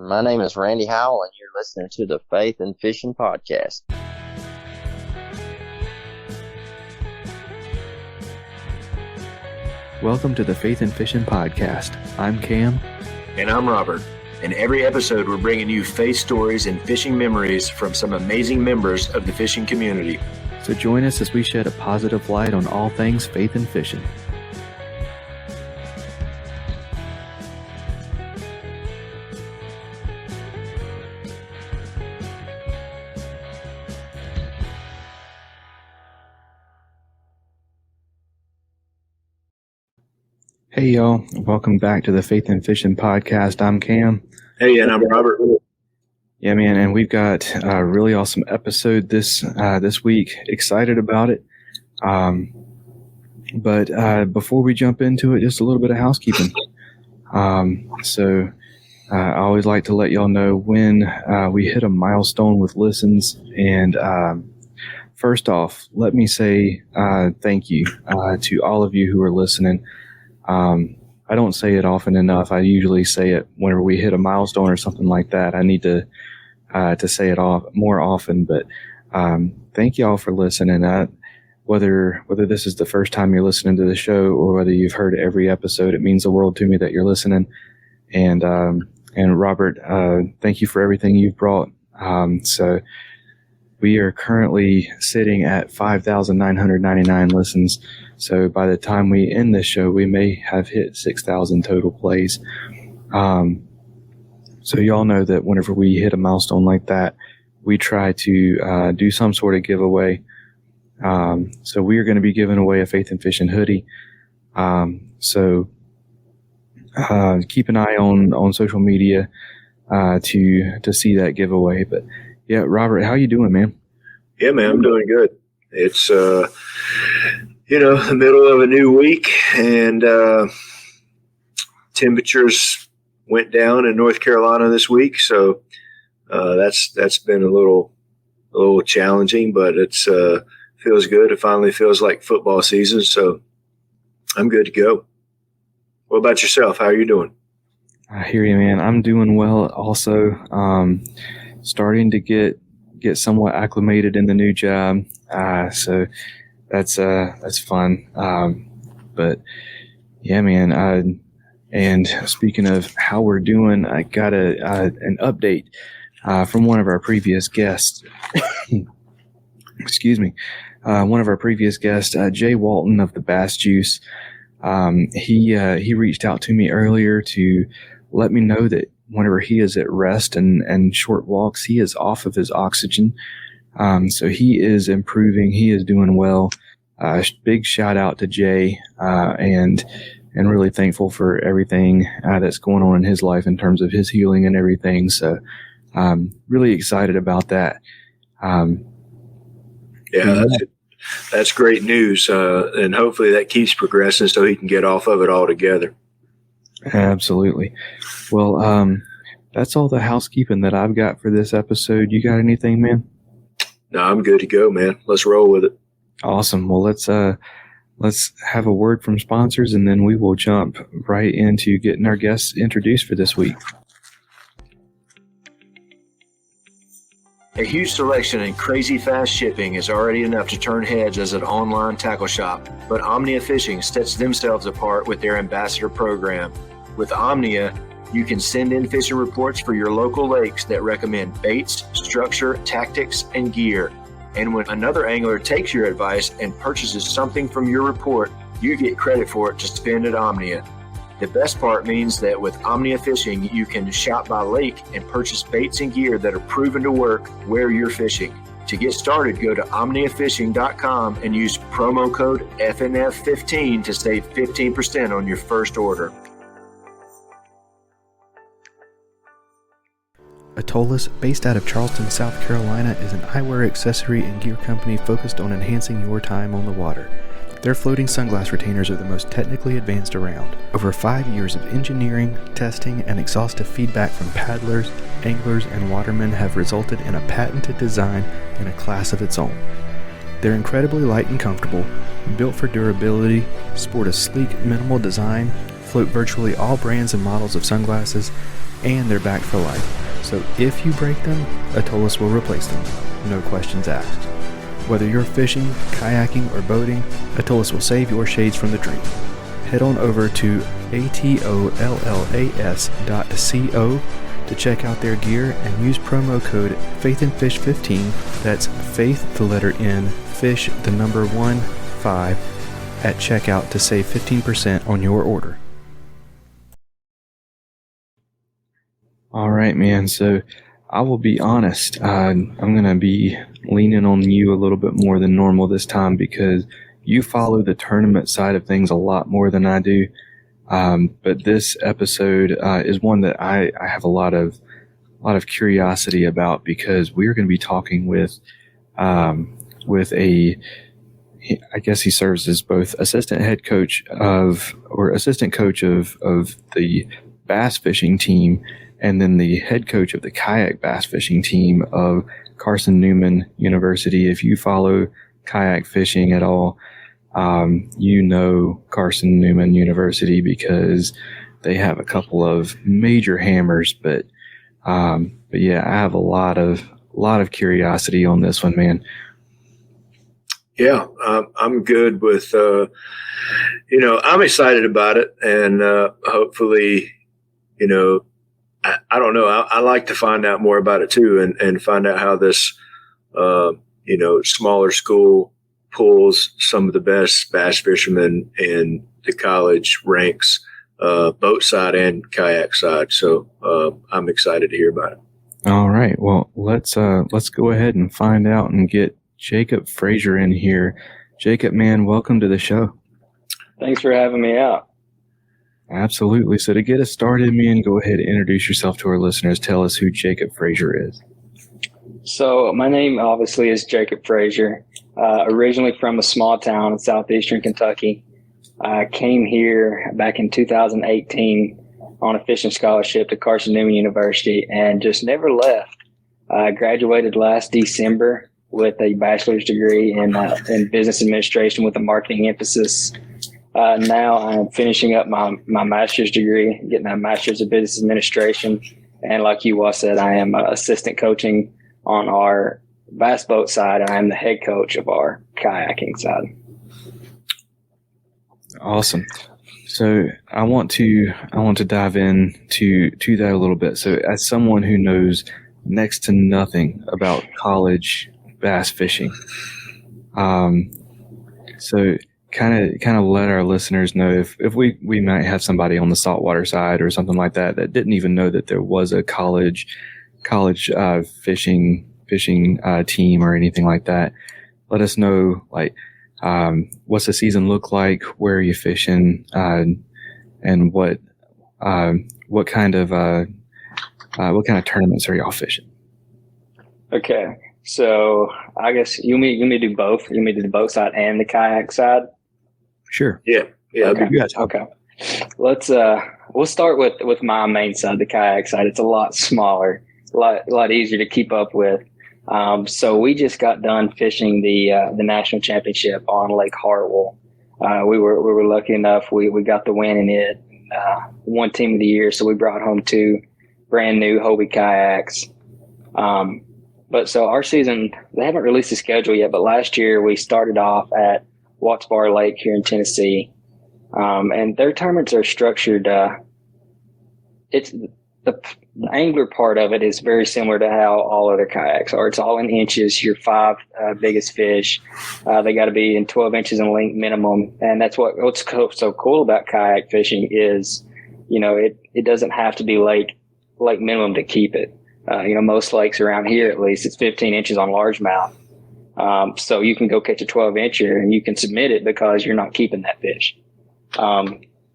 My name is Randy Howell, and you're listening to the Faith and Fishing Podcast. Welcome to the Faith and Fishing Podcast. I'm Cam. And I'm Robert. In every episode, we're bringing you faith stories and fishing memories from some amazing members of the fishing community. So join us as we shed a positive light on all things faith and fishing. Hey y'all, welcome back to the Faith and Fishing Podcast. I'm Cam. Hey, and I'm Robert. Yeah, man, and we've got a really awesome episode this week. Excited about it. But before we jump into it, just a little bit of housekeeping. So I always like to let y'all know when we hit a milestone with listens. And first off, let me say thank you to all of you who are listening. I don't say it often enough. I usually say it whenever we hit a milestone or something like that. I need to say it more often, but thank you all for listening. Whether this is the first time you're listening to the show or whether you've heard every episode, it means the world to me that you're listening. And Robert, thank you for everything you've brought. So we are currently sitting at 5,999 listens. So by the time we end this show, we may have hit 6,000 total plays. So y'all know that whenever we hit a milestone like that, we try to do some sort of giveaway. So we are going to be giving away a Faith and Fishing hoodie. So keep an eye on social media to see that giveaway. But yeah, Robert, how you doing, man? Yeah, man, I'm doing good. It's the middle of a new week, and temperatures went down in North Carolina this week, so that's been a little challenging, but it's feels good. It finally feels like football season, so I'm good to go. What about yourself? How are you doing? I hear you, man. I'm doing well. Also, starting to get somewhat acclimated in the new job, so that's fun. But yeah, man. And speaking of how we're doing, I got an update from one of our previous guests. Excuse me. One of our previous guests, Jay Walton of the Bass Juice. He reached out to me earlier to let me know that whenever he is at rest and short walks, he is off of his oxygen. So he is improving. He is doing well. Big shout out to Jay, and really thankful for everything that's going on in his life in terms of his healing and everything. So really excited about that. That's great news, and hopefully that keeps progressing so he can get off of it altogether. Absolutely. Well, that's all the housekeeping that I've got for this episode. You got anything, man? No, I'm good to go, man. Let's roll with it. Awesome. Well, let's have a word from sponsors, and then we will jump right into getting our guests introduced for this week. A huge selection and crazy fast shipping is already enough to turn heads as an online tackle shop, but Omnia Fishing sets themselves apart with their ambassador program. With Omnia, you can send in fishing reports for your local lakes that recommend baits, structure, tactics, and gear. And when another angler takes your advice and purchases something from your report, you get credit for it to spend at Omnia. The best part means that with Omnia Fishing, you can shop by lake and purchase baits and gear that are proven to work where you're fishing. To get started, go to omniafishing.com and use promo code FNF15 to save 15% on your first order. Atollas, based out of Charleston, South Carolina, is an eyewear accessory and gear company focused on enhancing your time on the water. Their floating sunglass retainers are the most technically advanced around. Over 5 years of engineering, testing, and exhaustive feedback from paddlers, anglers, and watermen have resulted in a patented design in a class of its own. They're incredibly light and comfortable, built for durability, sport a sleek, minimal design, float virtually all brands and models of sunglasses, and they're backed for life. So if you break them, Atollis will replace them. No questions asked. Whether you're fishing, kayaking, or boating, Atollis will save your shades from the dream. Head on over to atollas.co to check out their gear and use promo code faithnfish15. That's faith, the letter N, fish, the number 1, 5 at checkout to save 15% on your order. All right, man. So I will be honest. I'm going to be leaning on you a little bit more than normal this time because you follow the tournament side of things a lot more than I do. But this episode is one that I have a lot of curiosity about because we're going to be talking with I guess he serves as both assistant coach of the bass fishing team and then the head coach of the kayak bass fishing team of Carson-Newman University. If you follow kayak fishing at all, you know Carson-Newman University because they have a couple of major hammers. But yeah, I have a lot of curiosity on this one, man. Yeah, I'm good with, I'm excited about it. And hopefully, I don't know. I like to find out more about it too and find out how this, smaller school pulls some of the best bass fishermen in the college ranks, boat side and kayak side. So I'm excited to hear about it. All right. Well, let's go ahead and find out and get Jacob Frazier in here. Jacob, man, welcome to the show. Thanks for having me out. Absolutely. So to get us started, man, go ahead and introduce yourself to our listeners. Tell us who Jacob Frazier is. So my name obviously is Jacob Frazier. Originally from a small town in southeastern Kentucky. I came here back in 2018 on a fishing scholarship to Carson-Newman University and just never left. I graduated last December with a bachelor's degree in business administration with a marketing emphasis. Now I'm finishing up my master's degree, getting a master's of business administration. And like you all said, I am assistant coaching on our bass boat side, and I am the head coach of our kayaking side. Awesome. So I want to dive in to that a little bit. So as someone who knows next to nothing about college bass fishing, so kind of let our listeners know if we might have somebody on the saltwater side or something like that didn't even know that there was a college fishing team or anything like that. Let us know, like, what's the season look like? Where are you fishing? And what kind of tournaments are y'all fishing? Okay. So I guess you may do both. You may do the boat side and the kayak side. Sure. Yeah. Okay. Okay. We'll start with my main side, the kayak side. It's a lot smaller, a lot easier to keep up with. So we just got done fishing the national championship on Lake Hartwell. We were lucky enough. We got the win in it. Won team of the year. So we brought home 2 brand new Hobie kayaks. But so our season, they haven't released the schedule yet, but last year we started off at Watts Bar Lake here in Tennessee. And their tournaments are structured. It's the angler part of it is very similar to how all other kayaks are. It's all in inches. Your 5 biggest fish, they got to be in 12 inches in length minimum. And that's what's so cool about kayak fishing is, it doesn't have to be lake minimum to keep it. Most lakes around here, at least, it's 15 inches on largemouth. So you can go catch a 12-incher and you can submit it because you're not keeping that fish.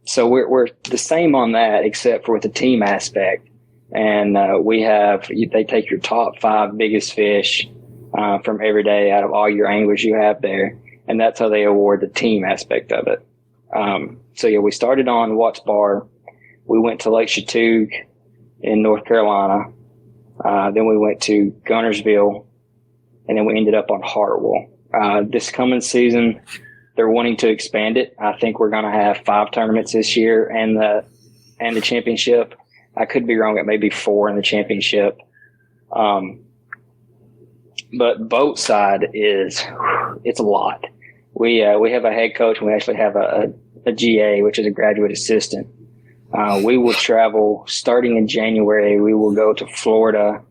So we're the same on that, except for with the team aspect. And they take your top 5 biggest fish from every day out of all your anglers you have there, and that's how they award the team aspect of it. So yeah, we started on Watts Bar. We went to Lake Chattooga in North Carolina. Then we went to Gunnersville, and then we ended up on Hartwell. This coming season, they're wanting to expand it. I think we're going to have 5 tournaments this year and the championship. I could be wrong. It may be 4 in the championship. But boat side it's a lot. We have a head coach, and we actually have a GA, which is a graduate assistant. We will travel starting in January. We will go to Florida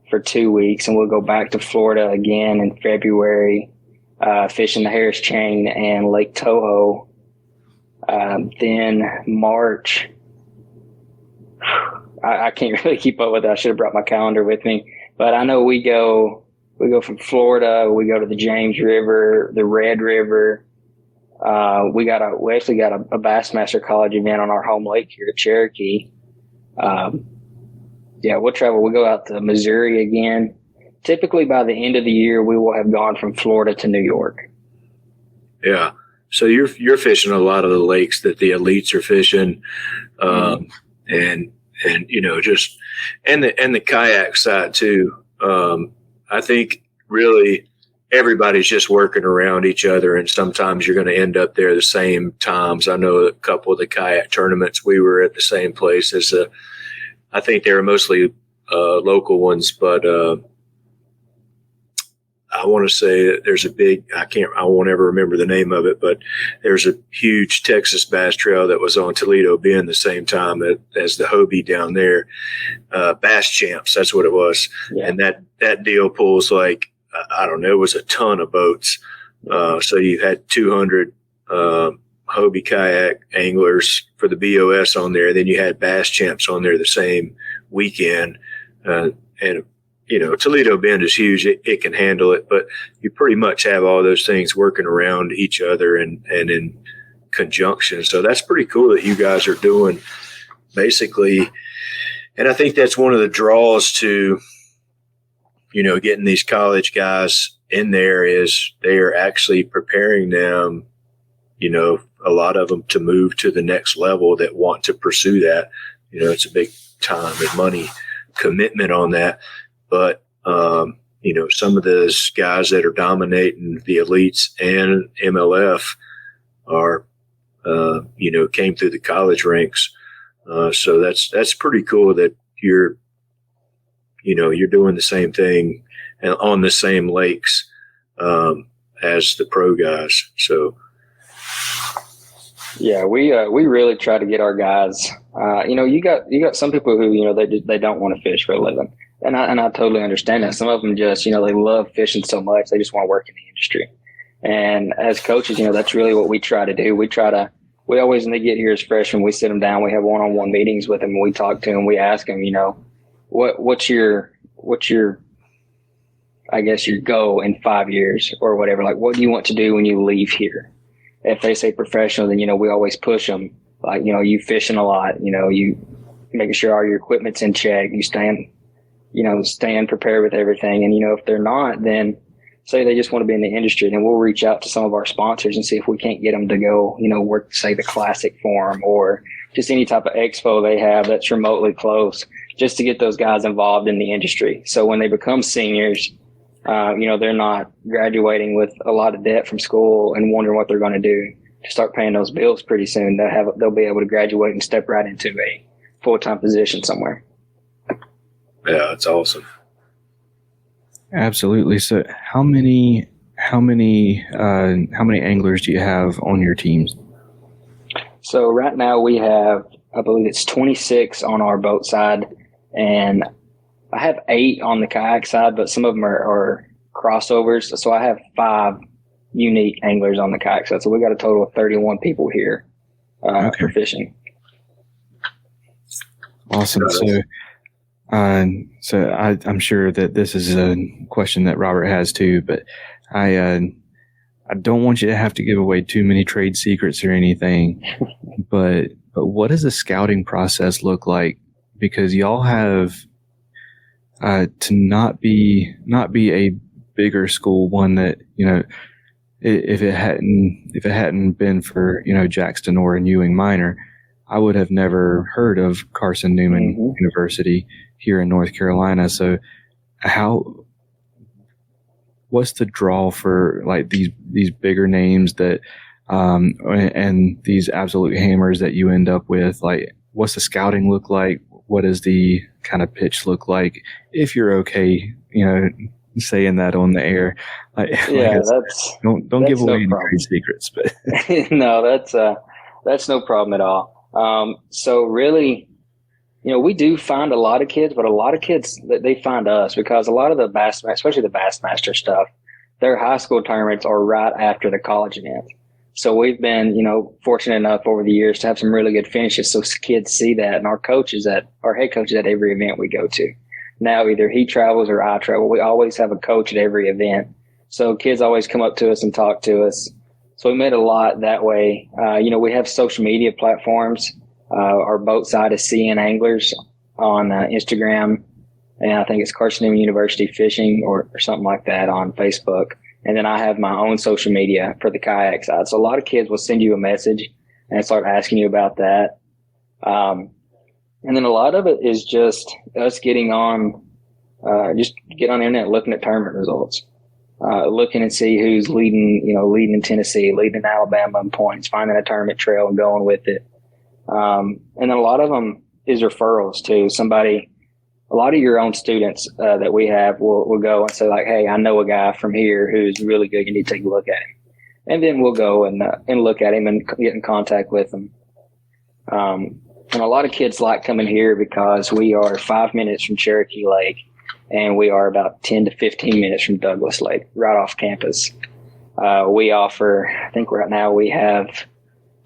for 2 weeks, and we'll go back to Florida again in February, fishing the Harris Chain and Lake Toho. Then March, I can't really keep up with it. I should have brought my calendar with me, but I know we go from Florida. We go to the James River, the Red River. We actually got a Bassmaster College event on our home lake here at Cherokee. We'll travel. We'll go out to Missouri again. Typically by the end of the year, we will have gone from Florida to New York. Yeah. So you're fishing a lot of the lakes that the elites are fishing. And just, and the kayak side too. I think really everybody's just working around each other, and sometimes you're going to end up there the same times. I know a couple of the kayak tournaments, we were at the same place as I think they were mostly local ones, but I want to say that there's a big, I won't ever remember the name of it, but there's a huge Texas bass trail that was on Toledo Bend the same time as the Hobie down there. Bass Champs, that's what it was. Yeah. And that deal pulls like, I don't know, it was a ton of boats. So you had 200 Hobie kayak anglers for the BOS on there. Then you had Bass Champs on there the same weekend. And Toledo Bend is huge. It can handle it, but you pretty much have all those things working around each other and in conjunction. So that's pretty cool that you guys are doing basically. And I think that's one of the draws to, getting these college guys in there is they are actually preparing them, a lot of them to move to the next level that want to pursue that. It's a big time and money commitment on that. But, some of those guys that are dominating the elites and MLF are, came through the college ranks. So that's pretty cool that you're doing the same thing and on the same lakes, as the pro guys. So. Yeah, we really try to get our guys, you got some people who, they don't want to fish for a living. And I totally understand that. Some of them just, they love fishing so much, they just want to work in the industry. And as coaches, that's really what we try to do. We always, when they get here as freshmen, we sit them down, we have one-on-one meetings with them, and we talk to them, we ask them, what's your, I guess, your goal in 5 years or whatever? Like, what do you want to do when you leave here? If they say professional, then, we always push them. Like, you fishing a lot, you making sure all your equipment's in check, you staying prepared with everything. And, if they're not, then say they just want to be in the industry, then we'll reach out to some of our sponsors and see if we can't get them to go, work, say, the Classic Forum or just any type of expo they have that's remotely close, just to get those guys involved in the industry. So when they become seniors, they're not graduating with a lot of debt from school and wondering what they're going to do to start paying those bills pretty soon. They'll be able to graduate and step right into a full-time position somewhere. Yeah, that's awesome. Absolutely. So how many anglers do you have on your teams? So right now we have, I believe it's 26 on our boat side, and I have 8 on the kayak side, but some of them are crossovers. So I have 5 unique anglers on the kayak side. So we got a total of 31 people here for fishing. Awesome. So I'm sure that this is a question that Robert has too, but I don't want you to have to give away too many trade secrets or anything, but what does the scouting process look like? Because y'all have to not be a bigger school, one that, if it hadn't been for, Jackson or and Ewing Minor, I would have never heard of Carson-Newman University here in North Carolina. So what's the draw for like these bigger names that, and these absolute hammers that you end up with? Like, what's the scouting look like? what does the kind of pitch look like, if you're okay, saying that on the air. Yeah, don't give away any trade secrets, but no, that's no problem at all. So really, we do find a lot of kids, but a lot of kids, they find us because a lot of the especially the Bassmaster stuff, their high school tournaments are right after the college event. So we've been, fortunate enough over the years to have some really good finishes. So kids see that, and our head coaches at every event we go to. Now either he travels or I travel. We always have a coach at every event. So kids always come up to us and talk to us. So we made a lot that way. We have social media platforms. Our boat side is CN Anglers on Instagram, and I think it's Carson-Newman University Fishing or something like that on Facebook. And then I have my own social media for the kayak side. So a lot of kids will send you a message and start asking you about that. And then a lot of it is just us getting on, just get on the internet, looking at tournament results, looking and see who's leading in Tennessee, leading in Alabama in points, finding a tournament trail and going with it. And then a lot of them is referrals too. A lot of your own students that we have will go and say like, hey, I know a guy from here who's really good. You need to take a look at him. And then we'll go and look at him and get in contact with him. And a lot of kids like coming here because we are 5 minutes from Cherokee Lake and we are about 10 to 15 minutes from Douglas Lake, right off campus. We offer, I think right now we have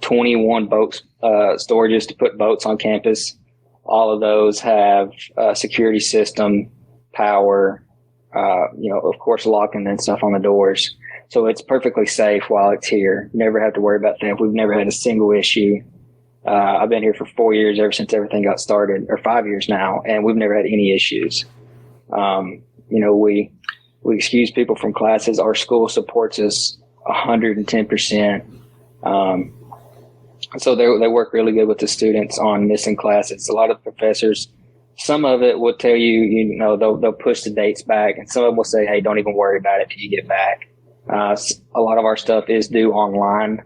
21 boat storages to put boats on campus. All of those have a security system, power, of course, locking and stuff on the doors. So it's perfectly safe while it's here. Never have to worry about theft. We've never had a single issue. I've been here for 4 years, ever since everything got started, or 5 years now, and we've never had any issues. We excuse people from classes. Our school supports us 110%. So they work really good with the students on missing classes. A lot of the professors, some of it will tell you, they'll push the dates back, and some of them will say, hey, don't even worry about it till you get back. A lot of our stuff is due online.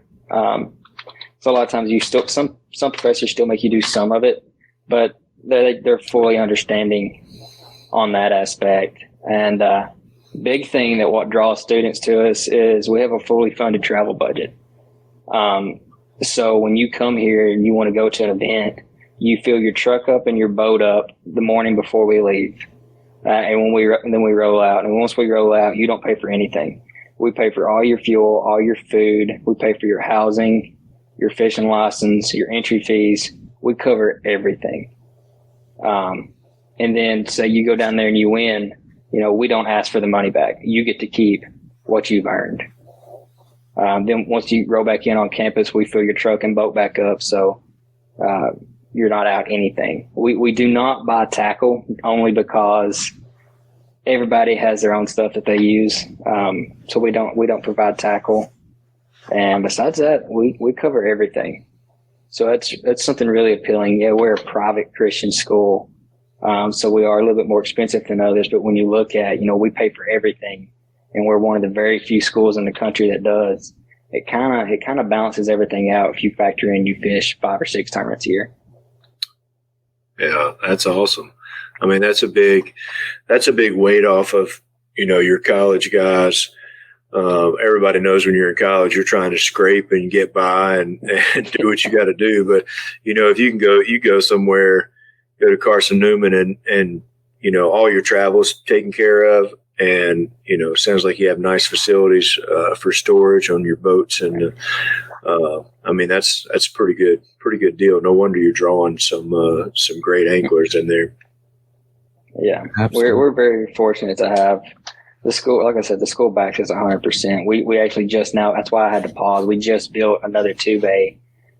So a lot of times some professors still make you do some of it, but they're fully understanding on that aspect. And big thing that what draws students to us is we have a fully funded travel budget. So when you come here and you want to go to an event, you fill your truck up and your boat up the morning before we leave. And then we roll out. And once we roll out, you don't pay for anything. We pay for all your fuel, all your food. We pay for your housing, your fishing license, your entry fees. We cover everything. And then say you go down there and you win, we don't ask for the money back. You get to keep what you've earned. Then once you roll back in on campus, we fill your truck and boat back up. So, you're not out anything. We do not buy tackle only because everybody has their own stuff that they use. So we don't provide tackle. And besides that, we cover everything. So that's something really appealing. Yeah, we're a private Christian school. So we are a little bit more expensive than others, but when you look at, we pay for everything. And we're one of the very few schools in the country that does. It kind of balances everything out if you factor in you fish 5 or 6 tournaments a year. Yeah, that's awesome. I mean, that's a big weight off of, your college guys. Everybody knows when you're in college, you're trying to scrape and get by and do what you got to do. But, if you go somewhere, go to Carson-Newman and all your travel's taken care of. And, sounds like you have nice facilities for storage on your boats. And, that's pretty good deal. No wonder you're drawing some great anglers in there. Yeah, we're very fortunate to have the school. Like I said, the school backs us 100%. We actually just now, that's why I had to pause. We just built another 2-bay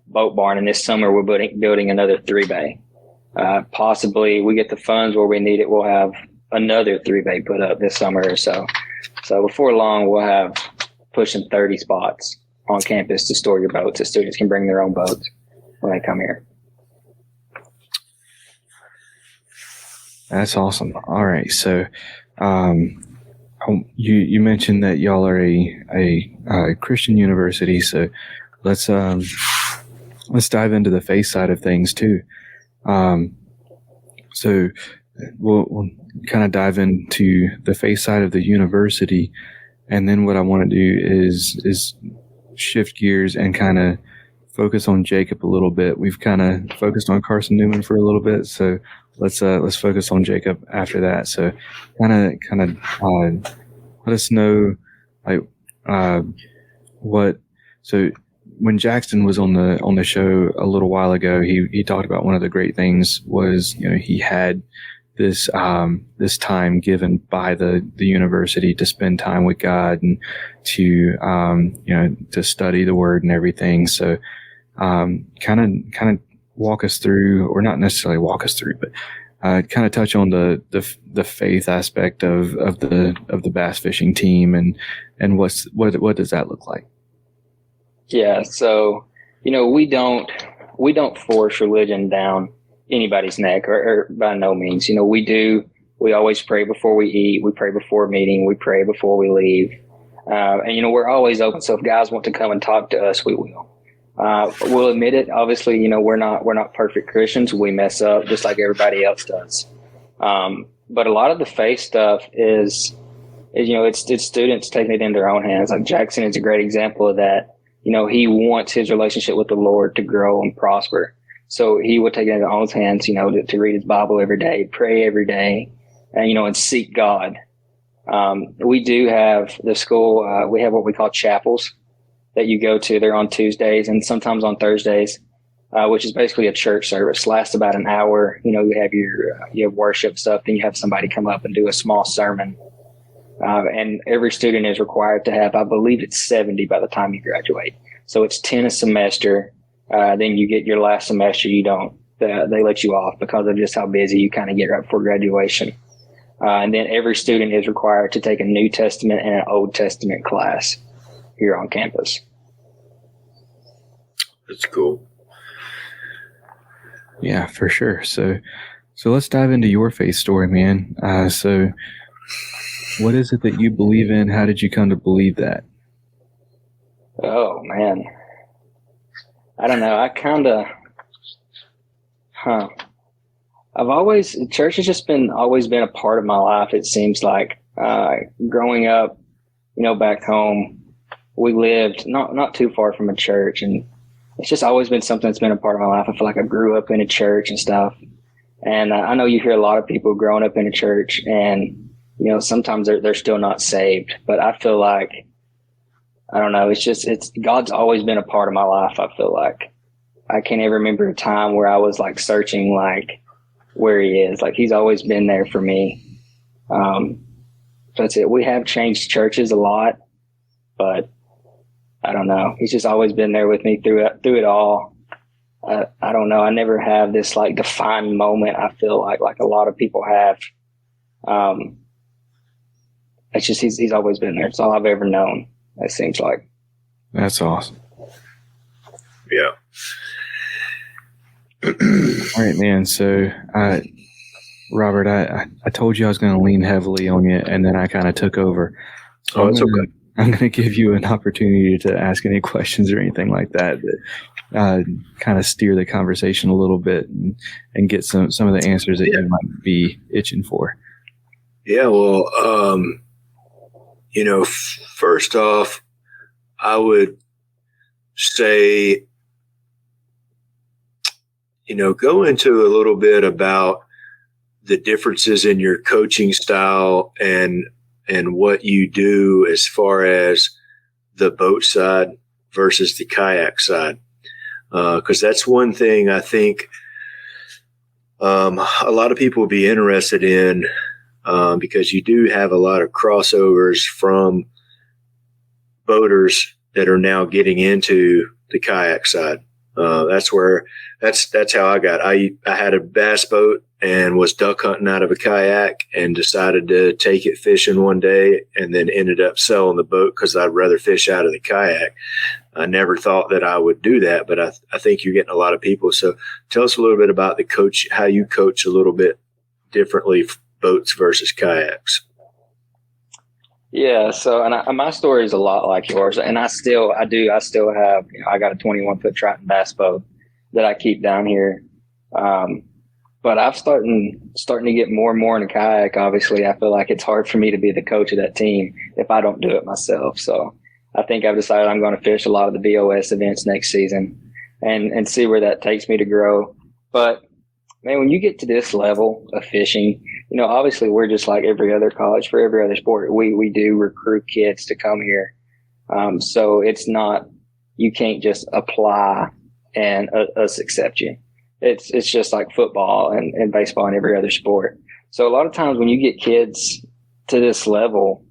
boat barn, and this summer we're building another 3-bay. Possibly we get the funds where we need it. We'll have another 3-bay put up this summer or so. So before long, we'll have pushing 30 spots on campus to store your boats. The students can bring their own boats when they come here. That's awesome. All right. So, you mentioned that y'all are a Christian university. So let's dive into the faith side of things too. So we'll kind of dive into the faith side of the university, and then what I want to do is shift gears and kind of focus on Jacob a little bit. We've kind of focused on Carson-Newman for a little bit, so let's focus on Jacob after that. So kind of let us know like what. So when Jackson was on the show a little while ago, he talked about one of the great things was, you know, he had this time given by the university to spend time with God and to you know, to study the Word and everything. So kind of walk us through, or not necessarily walk us through, but kind of touch on the faith aspect of the bass fishing team and what does that look like? Yeah, so, you know, we don't force religion down anybody's neck, or by no means. You know, we always pray before we eat, we pray before a meeting, we pray before we leave. And, you know, we're always open. So if guys want to come and talk to us, we will. We'll admit it. Obviously, you know, we're not perfect Christians. We mess up just like everybody else does. But a lot of the faith stuff is, you know, it's students taking it in their own hands. Like Jackson is a great example of that. You know, he wants his relationship with the Lord to grow and prosper. So he would take it in his own hands, you know, to read his Bible every day, pray every day, and, you know, and seek God. We do have the school, we have what we call chapels that you go to. They're on Tuesdays and sometimes on Thursdays, which is basically a church service. Lasts about an hour. You know, you have worship stuff, then you have somebody come up and do a small sermon. And every student is required to have, I believe it's 70 by the time you graduate. So it's 10 a semester. Then you get your last semester, they let you off because of just how busy you kind of get right before graduation. And then every student is required to take a New Testament and an Old Testament class here on campus. That's cool. Yeah, for sure. So let's dive into your faith story, man. So what is it that you believe in? How did you come to believe that? Oh, man. I don't know. Church has just always been a part of my life. It seems like, growing up, you know, back home, we lived not too far from a church, and it's just always been something that's been a part of my life. I feel like I grew up in a church and stuff. And I know you hear a lot of people growing up in a church and, you know, sometimes they're still not saved, but I feel like, I don't know, it's God's always been a part of my life. I feel like I can't ever remember a time where I was like searching, like where he is. Like he's always been there for me. That's it. We have changed churches a lot, but I don't know. He's just always been there with me through it all. I don't know. I never have this like defined moment. I feel like a lot of people have. It's just he's always been there. It's all I've ever known. It seems like. That's awesome. Yeah. All right, man. So, Robert, I told you I was going to lean heavily on you, and then I kind of took over. So That's okay. I'm going to give you an opportunity to ask any questions or anything like that kind of steer the conversation a little bit and get some of the answers that you might be itching for. Yeah, well, you know, first off, I would say, you know, go into a little bit about the differences in your coaching style and what you do as far as the boat side versus the kayak side. Because that's one thing I think a lot of people would be interested in, because you do have a lot of crossovers from boaters that are now getting into the kayak side. That's how I got. I had a bass boat and was duck hunting out of a kayak and decided to take it fishing one day, and then ended up selling the boat because I'd rather fish out of the kayak. I never thought that I would do that, but I think you're getting a lot of people. So tell us a little bit about the coach, how you coach a little bit differently, boats versus kayaks. Yeah. So, and my story is a lot like yours, and I still have, you know, I got a 21-foot Triton bass boat that I keep down here. But I've starting to get more and more into kayak. Obviously, I feel like it's hard for me to be the coach of that team if I don't do it myself. So I think I've decided I'm going to fish a lot of the BOS events next season and see where that takes me to grow. But man, when you get to this level of fishing, obviously we're just like every other college for every other sport. We do recruit kids to come here. So it's not, you can't just apply and us accept you. It's just like football and baseball and every other sport. So a lot of times when you get kids to this level,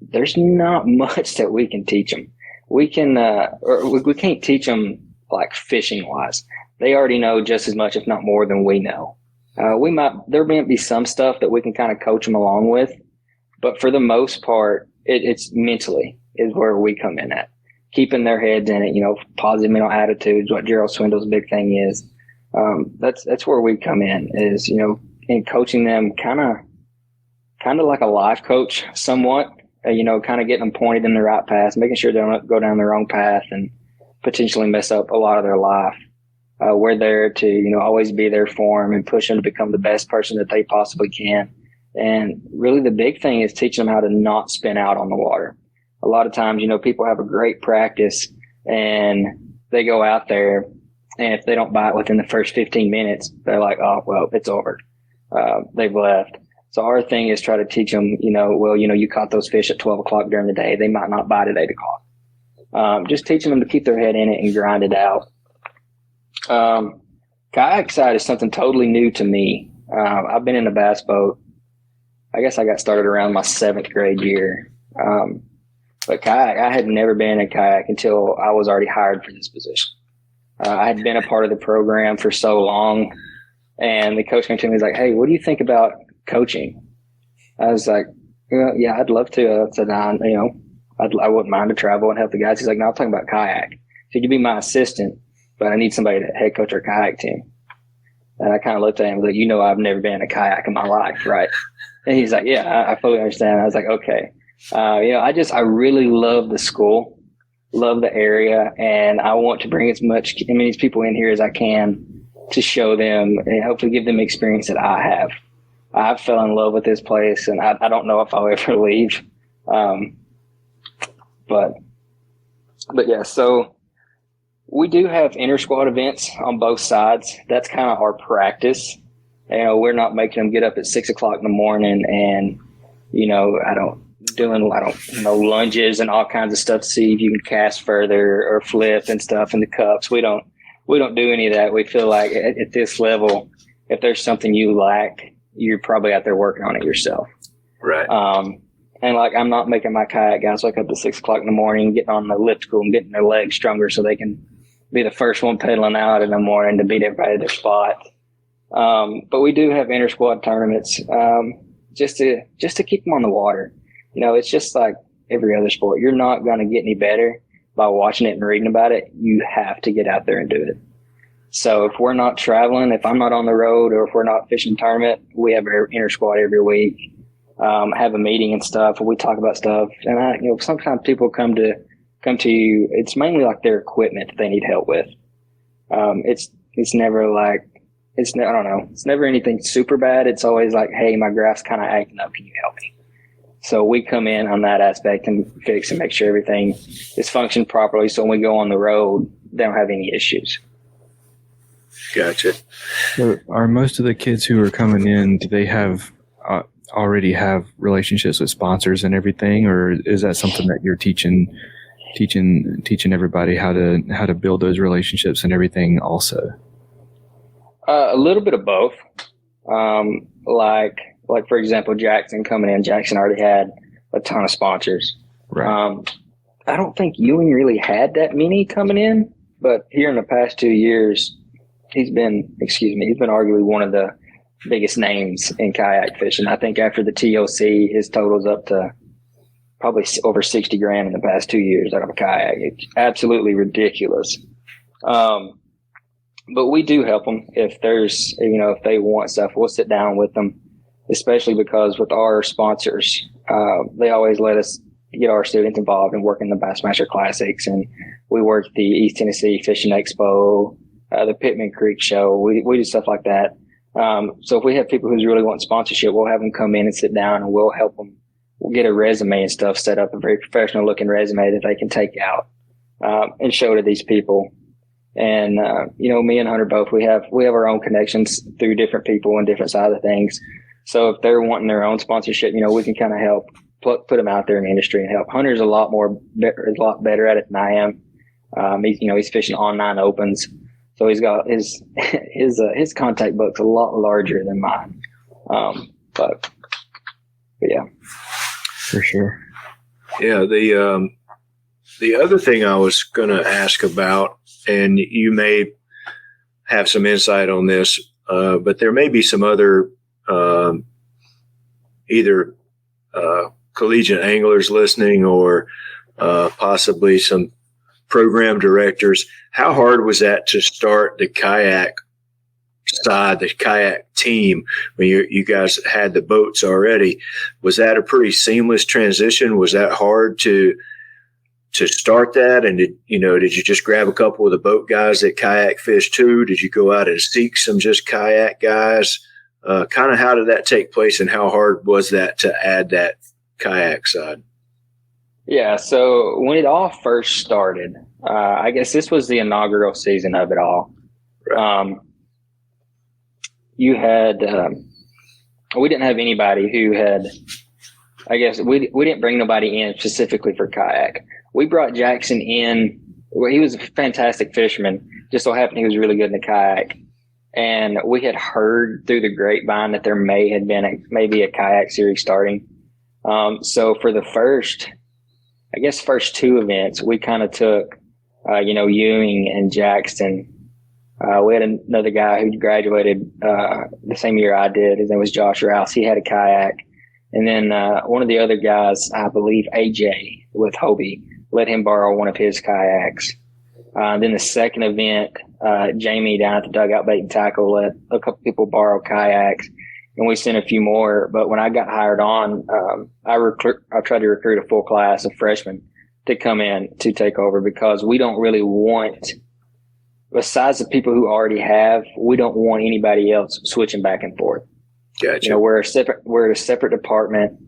there's not much that we can teach them. We can't teach them like fishing wise. They already know just as much, if not more, than we know. There might be some stuff that we can kind of coach them along with, but for the most part, it's mentally is where we come in at. Keeping their heads in it, positive mental attitudes, what Gerald Swindle's big thing is. That's where we come in is, in coaching them kind of like a life coach somewhat, kind of getting them pointed in the right path, making sure they don't go down the wrong path and potentially mess up a lot of their life. We're there to, always be there for them and push them to become the best person that they possibly can. And really the big thing is teaching them how to not spin out on the water. A lot of times, people have a great practice and they go out there, and if they don't bite within the first 15 minutes, they're like, oh, well, it's over. They've left. So our thing is try to teach them, you caught those fish at 12 o'clock during the day. They might not bite at 8 o'clock. Just teaching them to keep their head in it and grind it out. Kayak side is something totally new to me. I've been in a bass boat. I guess I got started around my 7th grade year. But kayak, I had never been in a kayak until I was already hired for this position. I had been a part of the program for so long, and the coach came to me and was like, hey, what do you think about coaching? I was like, yeah, I'd love to. I said, I wouldn't mind to travel and help the guys. He's like, no, I'm talking about kayak. So you could be my assistant, but I need somebody to head coach our kayak team. And I kind of looked at him and was like, I've never been in a kayak in my life, right? And he's like, yeah, I fully understand. I was like, okay. I really love the school, love the area, and I want to bring as many people in here as I can to show them and hopefully give them experience that I have. I fell in love with this place, and I don't know if I'll ever leave. But yeah, so we do have inter-squad events on both sides. That's kind of our practice. We're not making them get up at 6 o'clock in the morning and, doing lunges and all kinds of stuff to see if you can cast further or flip and stuff in the cups. We don't do any of that. We feel like at this level, if there's something you lack, you're probably out there working on it yourself. Right. And I'm not making my kayak guys wake up at 6 o'clock in the morning, getting on the elliptical and getting their legs stronger so they can be the first one pedaling out in the morning to beat everybody at their spot. But we do have inter-squad tournaments, just to keep them on the water. It's just like every other sport. You're not going to get any better by watching it and reading about it. You have to get out there and do it. So if we're not traveling, if I'm not on the road, or if we're not fishing tournament, we have our inter-squad every week, have a meeting and stuff, and we talk about stuff. And sometimes people come to you. It's mainly like their equipment that they need help with. It's never like, I don't know. It's never anything super bad. It's always like, hey, my graph's kind of acting up. Can you help me? So we come in on that aspect and fix and make sure everything is functioning properly. So when we go on the road, they don't have any issues. Gotcha. So are most of the kids who are coming in, do they have already have relationships with sponsors and everything, or is that something that you're teaching everybody how to build those relationships and everything also? A little bit of both. Like for example, Jackson coming in. Jackson already had a ton of sponsors. Right. I don't think Ewing really had that many coming in, but here in the past 2 years, he's been arguably one of the biggest names in kayak fishing. I think after the TOC, his total's up to probably over 60 grand in the past 2 years out of a kayak. It's absolutely ridiculous. But we do help them if there's, if they want stuff, we'll sit down with them, especially because with our sponsors, they always let us get our students involved and work in the Bassmaster Classics. And we work the East Tennessee Fishing Expo. the Pittman Creek show. We do stuff like that. So if we have people who's really want sponsorship, we'll have them come in and sit down, and we'll help them. We'll get a resume and stuff set up, a very professional looking resume that they can take out and show to these people. And me and Hunter both, we have our own connections through different people and different sides of things. So if they're wanting their own sponsorship, we can kind of help put them out there in the industry and help. Hunter's a lot better at it than I am. He's fishing on 9 opens. So he's got his contact book's a lot larger than mine. But yeah. For sure. Yeah. The other thing I was going to ask about, and you may have some insight on this, but there may be some other either collegiate anglers listening or possibly some program directors. How hard was that to start the kayak side, the kayak team, when you guys had the boats already? Was that a pretty seamless transition? Was that hard to start that? And did you just grab a couple of the boat guys that kayak fish too? Did you go out and seek some just kayak guys? Kind of how did that take place, and how hard was that to add that kayak side? Yeah, so when it all first started, I guess this was the inaugural season of it all. You had, we didn't have anybody who had, I guess we didn't bring nobody in specifically for kayak. We brought Jackson in. Well, he was a fantastic fisherman. Just so happened he was really good in the kayak. And we had heard through the grapevine that there may have been maybe a kayak series starting. So for the first 2 events, we kind of took, Ewing and Jackson. We had another guy who graduated the same year I did. His name was Josh Rouse. He had a kayak. And then one of the other guys, I believe AJ with Hobie, let him borrow one of his kayaks. Then the second event, Jamie down at the Dugout Bait and Tackle let a couple people borrow kayaks, and we sent a few more. But when I got hired on, I tried to recruit a full class of freshmen to come in to take over, because we don't really want, besides the people who already have, we don't want anybody else switching back and forth. Gotcha. We're a separate department.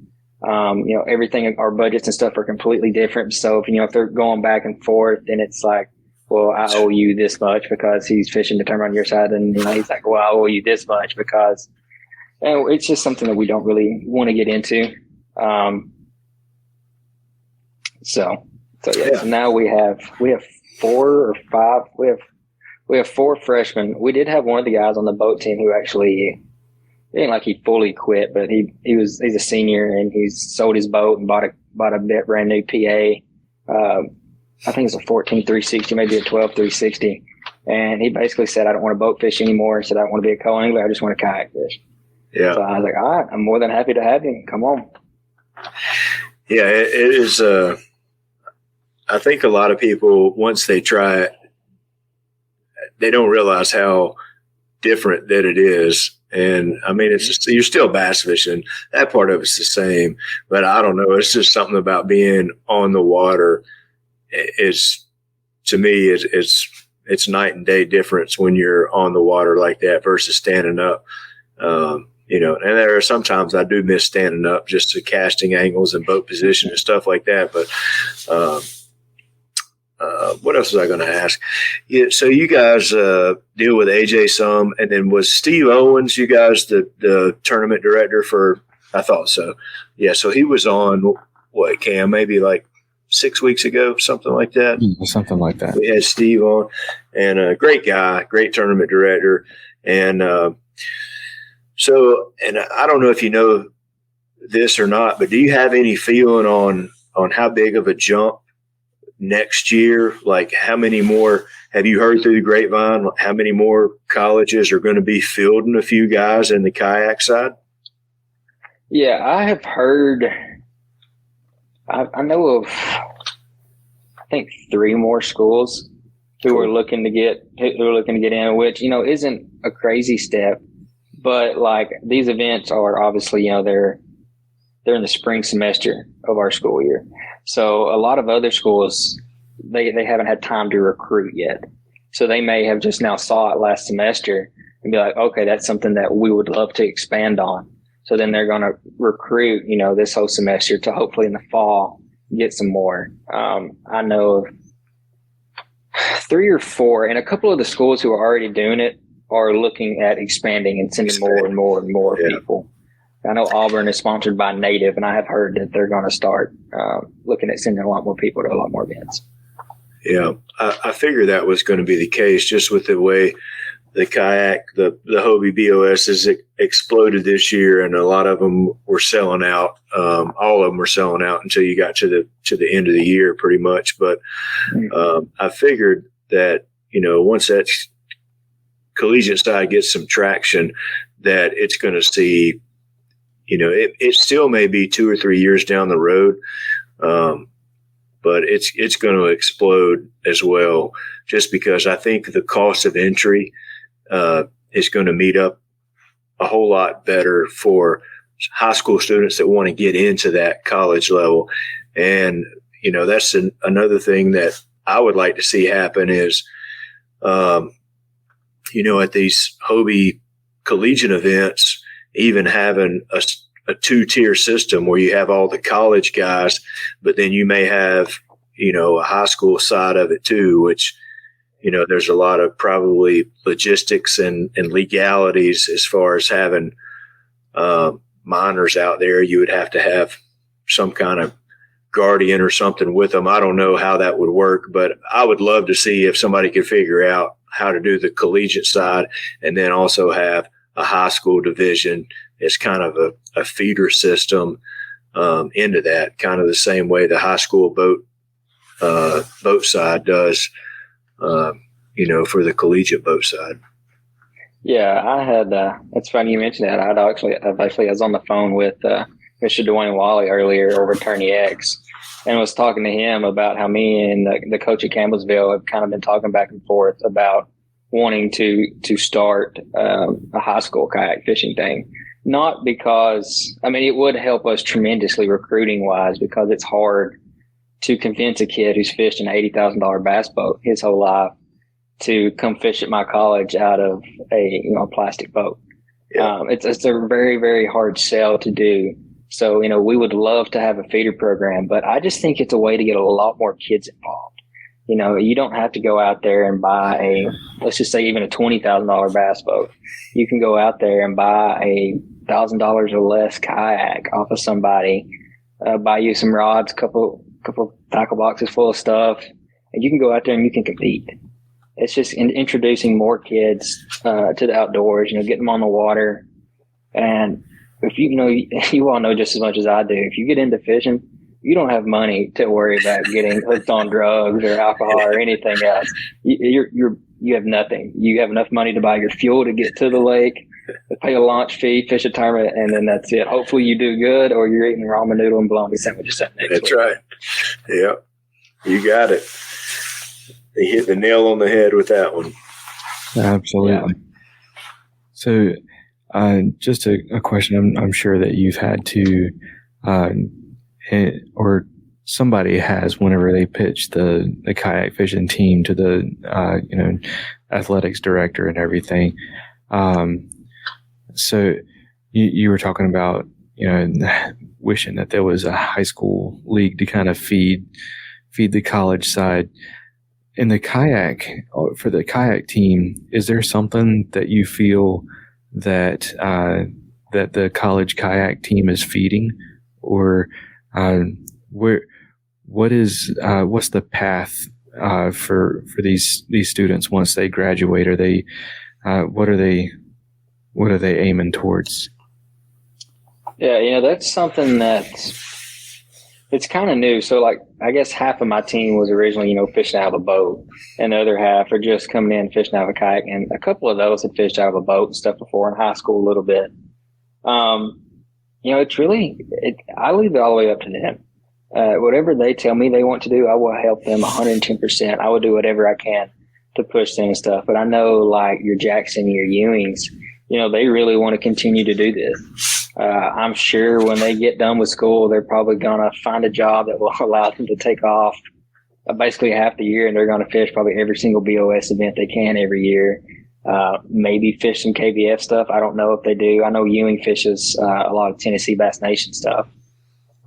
Everything, our budgets and stuff are completely different. So if they're going back and forth, then it's like, well, I owe you this much because he's fishing the tournament on your side. And he's like, well, I owe you this much because, it's just something that we don't really want to get into. So now we have 4 or 5, we have 4 freshmen. We did have one of the guys on the boat team who actually, it ain't like he fully quit, but he's a senior, and he's sold his boat and bought a brand new PA. I think it's a 14 360, maybe a 12 360. And he basically said, I don't want to boat fish anymore. He said, I don't want to be a co-angler. I just want to kayak fish. Yeah. So I was like, all right, I'm more than happy to have you. Come on. Yeah, it is. I think a lot of people, once they try it, they don't realize how different that it is. And I mean, it's just, you're still bass fishing. That part of it's the same, but I don't know. It's just something about being on the water. To me, it's night and day difference when you're on the water like that versus standing up. And there are sometimes I do miss standing up just to casting angles and boat position and stuff like that. But, what else was I going to ask? Yeah, so you guys deal with AJ some, and then was Steve Owens, you guys, the tournament director for? I thought so. Yeah, so he was on what, Cam? Maybe like 6 weeks ago, something like that. Something like that. We had Steve on, and a great guy, great tournament director, and so. And I don't know if you know this or not, but do you have any feeling on how big of a jump next year? Like, how many more have you heard through the grapevine? How many more colleges are going to be fielding a few guys in the kayak side? Yeah, I have heard. I know of, I think 3 more schools who are looking to get in, which isn't a crazy step, but like these events are obviously they're in the spring semester of our school year. So a lot of other schools, they haven't had time to recruit yet. So they may have just now saw it last semester and be like, okay, that's something that we would love to expand on. So then they're going to recruit, this whole semester to hopefully in the fall get some more. I know of 3 or 4, and a couple of the schools who are already doing it are looking at expanding and sending more and more and more people. I know Auburn is sponsored by Native, and I have heard that they're going to start looking at sending a lot more people to a lot more events. Yeah, I figured that was going to be the case just with the way the kayak, the Hobie BOS has exploded this year, and a lot of them were selling out. All of them were selling out until you got to the end of the year pretty much. But I figured that, once that collegiate side gets some traction, that it's going to see, it still may be 2 or 3 years down the road, but it's going to explode as well, just because I think the cost of entry is going to meet up a whole lot better for high school students that want to get into that college level. And, that's another thing that I would like to see happen is, at these Hobie collegiate events, even having a 2-tier system where you have all the college guys, but then you may have, a high school side of it too, which, there's a lot of probably logistics and legalities as far as having minors out there. You would have to have some kind of guardian or something with them. I don't know how that would work, but I would love to see if somebody could figure out how to do the collegiate side and then also have a high school division as kind of a feeder system into that, kind of the same way the high school boat side does, for the collegiate boat side. Yeah, I had. It's funny you mentioned that. I was on the phone with Mr. Dwayne Wally earlier over at Attorney X, and was talking to him about how me and the coach at Campbellsville have kind of been talking back and forth about wanting to start a high school kayak fishing thing. Not because, it would help us tremendously recruiting wise, because it's hard to convince a kid who's fished an $80,000 bass boat his whole life to come fish at my college out of a plastic boat. Yeah. It's a very, very hard sell to do. So, we would love to have a feeder program, but I just think it's a way to get a lot more kids involved. You don't have to go out there and buy let's just say even a $20,000 bass boat. You can go out there and buy a $1,000 or less kayak off of somebody, buy you some rods, couple tackle boxes full of stuff, and you can go out there and you can compete. It's just introducing more kids to the outdoors, getting them on the water. And if you all know just as much as I do, if you get into fishing, you don't have money to worry about getting hooked on drugs or alcohol or anything else. You have nothing. You have enough money to buy your fuel to get to the lake, to pay a launch fee, fish a tournament, and then that's it. Hopefully you do good, or you're eating ramen noodle and bologna sandwiches next week. That's right. Yeah, you got it. They hit the nail on the head with that one. Absolutely. Yeah. So, just a question I'm sure that you've had to, or somebody has whenever they pitch the kayak fishing team to the, athletics director and everything. So you were talking about, wishing that there was a high school league to kind of feed the college side. In the kayak, for the kayak team, is there something that you feel that that the college kayak team is feeding, or what's the path for these students once they graduate? Are they what are they aiming towards? Yeah, that's something it's kind of new. So, I guess half of my team was originally, fishing out of a boat, and the other half are just coming in fishing out of a kayak. And a couple of those had fished out of a boat and stuff before in high school a little bit. It's really, I leave it all the way up to them. Whatever they tell me they want to do, I will help them 110%. I will do whatever I can to push them and stuff. But I know, your Jackson, your Ewings, they really want to continue to do this. I'm sure when they get done with school, they're probably going to find a job that will allow them to take off basically half the year, and they're going to fish probably every single BOS event they can every year. Maybe fish some KBF stuff. I don't know if they do. I know Ewing fishes a lot of Tennessee Bass Nation stuff.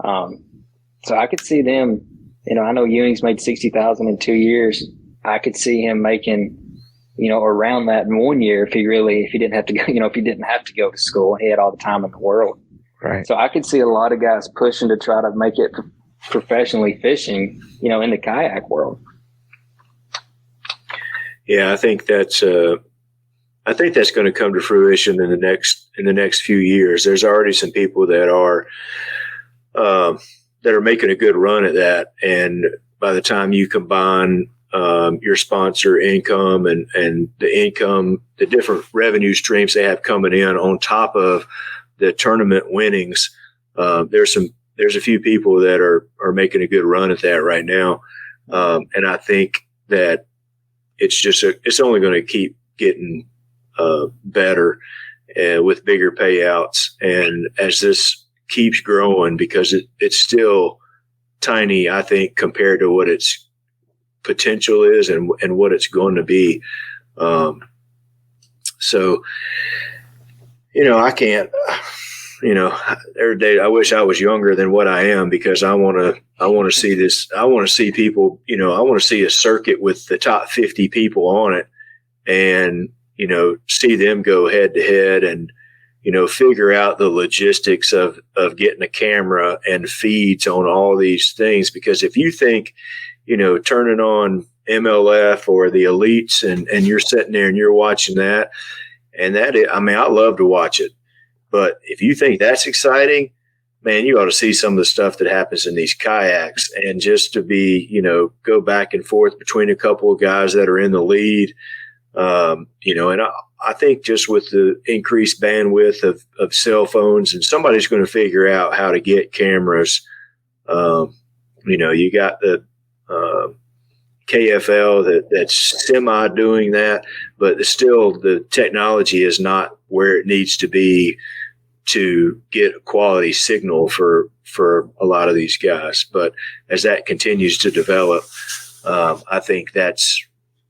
So I could see them, I know Ewing's made $60,000 in 2 years. I could see him making, around that in 1 year if he didn't have to go, if he didn't have to go to school and he had all the time in the world. Right. So I could see a lot of guys pushing to try to make it professionally fishing, in the kayak world. Yeah, I think that's going to come to fruition in the next few years. There's already some people that are making a good run at that, and by the time you combine your sponsor income and the different revenue streams they have coming in on top of the tournament winnings, there's a few people that are making a good run at that right now, and I think that it's only going to keep getting better with bigger payouts, and as this keeps growing, because it's still tiny, I think, compared to what its potential is and what it's going to be. So, I can't, every day I wish I was younger than what I am, because I want to see this. I want to see people, I want to see a circuit with the top 50 people on it, and, see them go head to head and, figure out the logistics of getting a camera and feeds on all these things. Because if you think, turning on MLF or the elites and you're sitting there and you're watching that, and I love to watch it. But if you think that's exciting, man, you ought to see some of the stuff that happens in these kayaks, and just to be, go back and forth between a couple of guys that are in the lead. And I think just with the increased bandwidth of cell phones, and somebody's going to figure out how to get cameras. You got the KFL that's semi doing that, but still the technology is not where it needs to be to get a quality signal for a lot of these guys. But as that continues to develop, I think that's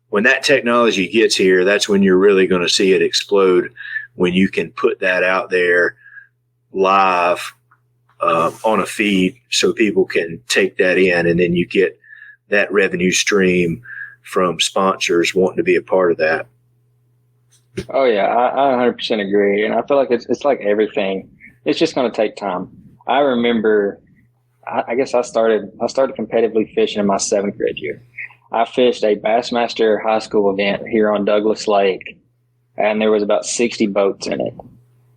when that technology gets here, that's when you're really going to see it explode, when you can put that out there live on a feed so people can take that in, and then you get that revenue stream from sponsors wanting to be a part of that. Oh yeah, I 100% agree, and I feel like it's like everything. It's just going to take time. I remember, I guess I started competitively fishing in my 7th grade year. I fished a Bassmaster high school event here on Douglas Lake, and there was about 60 boats in it.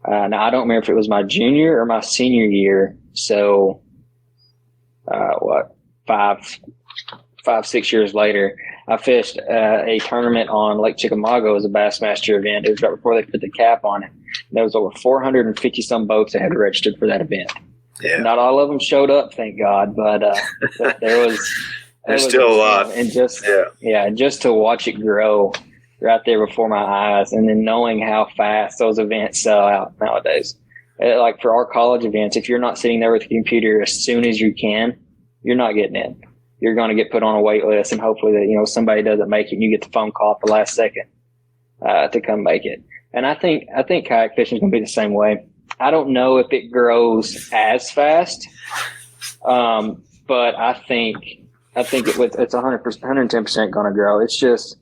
Now I don't remember if it was my junior or my senior year. So, 5-6 years later, I fished a tournament on Lake Chickamauga as a Bassmaster event. It was right before they put the cap on it. There was over 450 some boats that had registered for that event. Yeah. Not all of them showed up, thank God, but there was. There's still a lot. And just to watch it grow right there before my eyes, and then knowing how fast those events sell out nowadays. Like for our college events, if you're not sitting there with a computer as soon as you can, you're not getting in. You're going to get put on a wait list, and hopefully that, somebody doesn't make it and you get the phone call at the last second to come make it. And I think kayak fishing is going to be the same way. I don't know if it grows as fast, but I think it's 110% going to grow. It's just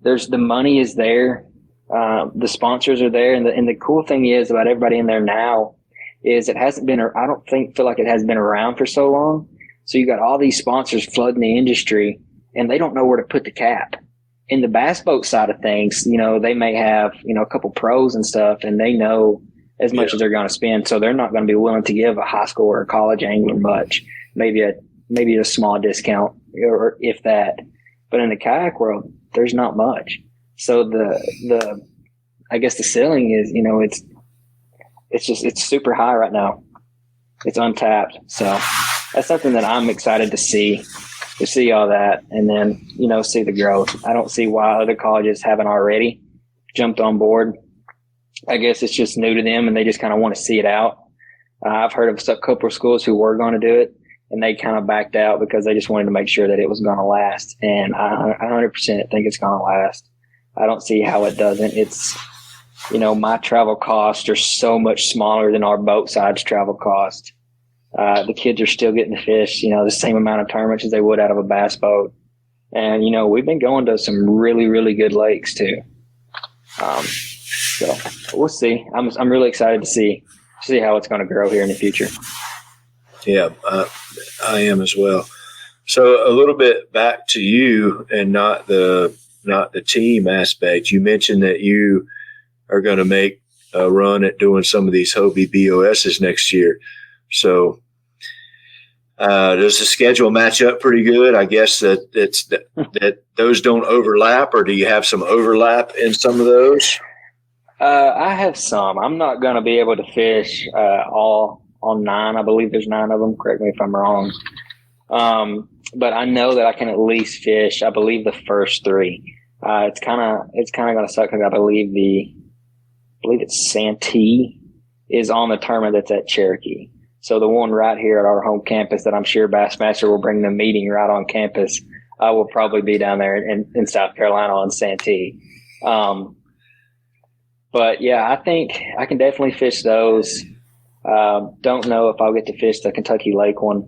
the money is there, the sponsors are there, and the cool thing is about everybody in there now is it hasn't been. I don't feel like it has been around for so long. So you got all these sponsors flooding the industry, and they don't know where to put the cap. In the bass boat side of things, they may have a couple pros and stuff, and they know as much as they're going to spend, so they're not going to be willing to give a high school or a college angler much. Maybe a small discount, or if that. But in the kayak world, there's not much. So I guess the ceiling is, it's super high right now. It's untapped. So that's something that I'm excited to see all that, and then, see the growth. I don't see why other colleges haven't already jumped on board. I guess it's just new to them, and they just kind of want to see it out. I've heard of a couple of schools who were going to do it, and they kind of backed out because they just wanted to make sure that it was going to last. And I 100% think it's going to last. I don't see how it doesn't. It's, my travel costs are so much smaller than our boat side's travel cost. The kids are still getting to fish, the same amount of tournaments as they would out of a bass boat. And, we've been going to some really, really good lakes too. So we'll see. I'm really excited to see how it's going to grow here in the future. Yeah, I am as well. So a little bit back to you and not the team aspect. You mentioned that you are going to make a run at doing some of these Hobie BOSs next year. So does the schedule match up pretty good? I guess that those don't overlap, or do you have some overlap in some of those? I have some. I'm not going to be able to fish all 9. I believe there's 9 of them. Correct me if I'm wrong. But I know that I can at least fish, I believe, the first 3. It's kind of going to suck because I believe it's Santee is on the tournament that's at Cherokee. So the one right here at our home campus that I'm sure Bassmaster will bring the meeting right on campus, I will probably be down there in South Carolina on Santee. But yeah, I think I can definitely fish those. Don't know if I'll get to fish the Kentucky Lake one.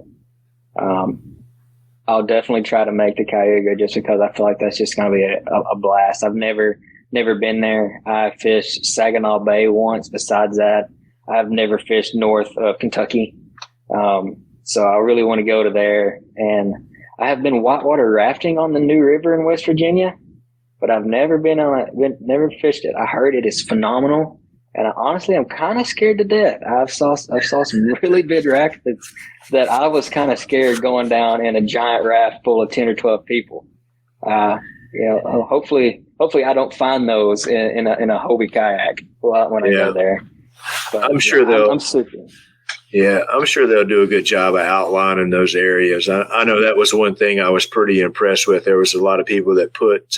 I'll definitely try to make the Cayuga just because I feel like that's just going to be a blast. I've never been there. I fished Saginaw Bay once. Besides that, I've never fished north of Kentucky. So I really want to go to there. And I have been whitewater rafting on the New River in West Virginia, but I've never never fished it. I heard it is phenomenal. And honestly, I'm kind of scared to death. I saw some really big rapids that I was kind of scared going down in a giant raft full of 10 or 12 people. Hopefully I don't find those in a Hobie kayak when I go there. But, I'm sure I'm super. Yeah, I'm sure they'll do a good job of outlining those areas. I know that was one thing I was pretty impressed with. There was a lot of people that put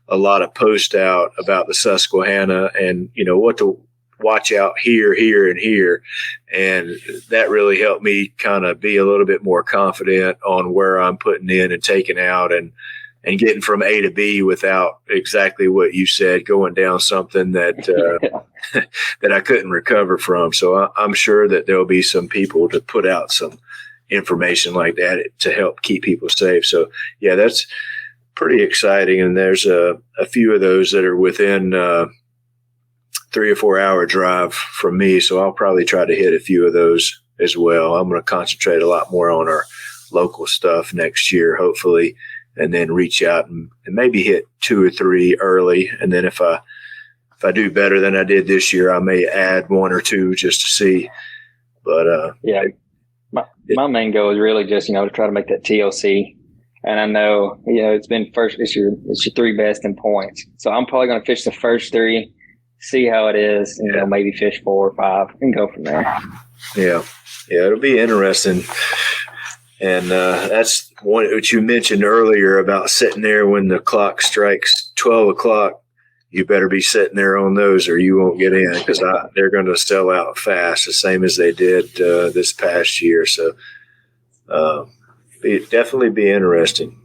a lot of posts out about the Susquehanna and, what to watch out here, and here. And that really helped me kind of be a little bit more confident on where I'm putting in and taking out and getting from A to B without exactly what you said, going down something that that I couldn't recover from. So I'm sure that there'll be some people to put out some information like that to help keep people safe. So yeah, that's pretty exciting. And there's a few of those that are within 3 or 4 hour drive from me. So I'll probably try to hit a few of those as well. I'm going to concentrate a lot more on our local stuff next year, hopefully, and then reach out and maybe hit 2 or 3 early. And then if I do better than I did this year, I may add 1 or 2 just to see. But my main goal is really just, to try to make that TLC. And I know, it's been it's your 3 best in points. So I'm probably going to fish the first 3, see how it is, and maybe fish 4 or 5 and go from there. Yeah. Yeah. It'll be interesting. And that's one what you mentioned earlier about sitting there when the clock strikes 12 o'clock. You better be sitting there on those or you won't get in because they're going to sell out fast, the same as they did this past year. So it'd definitely be interesting.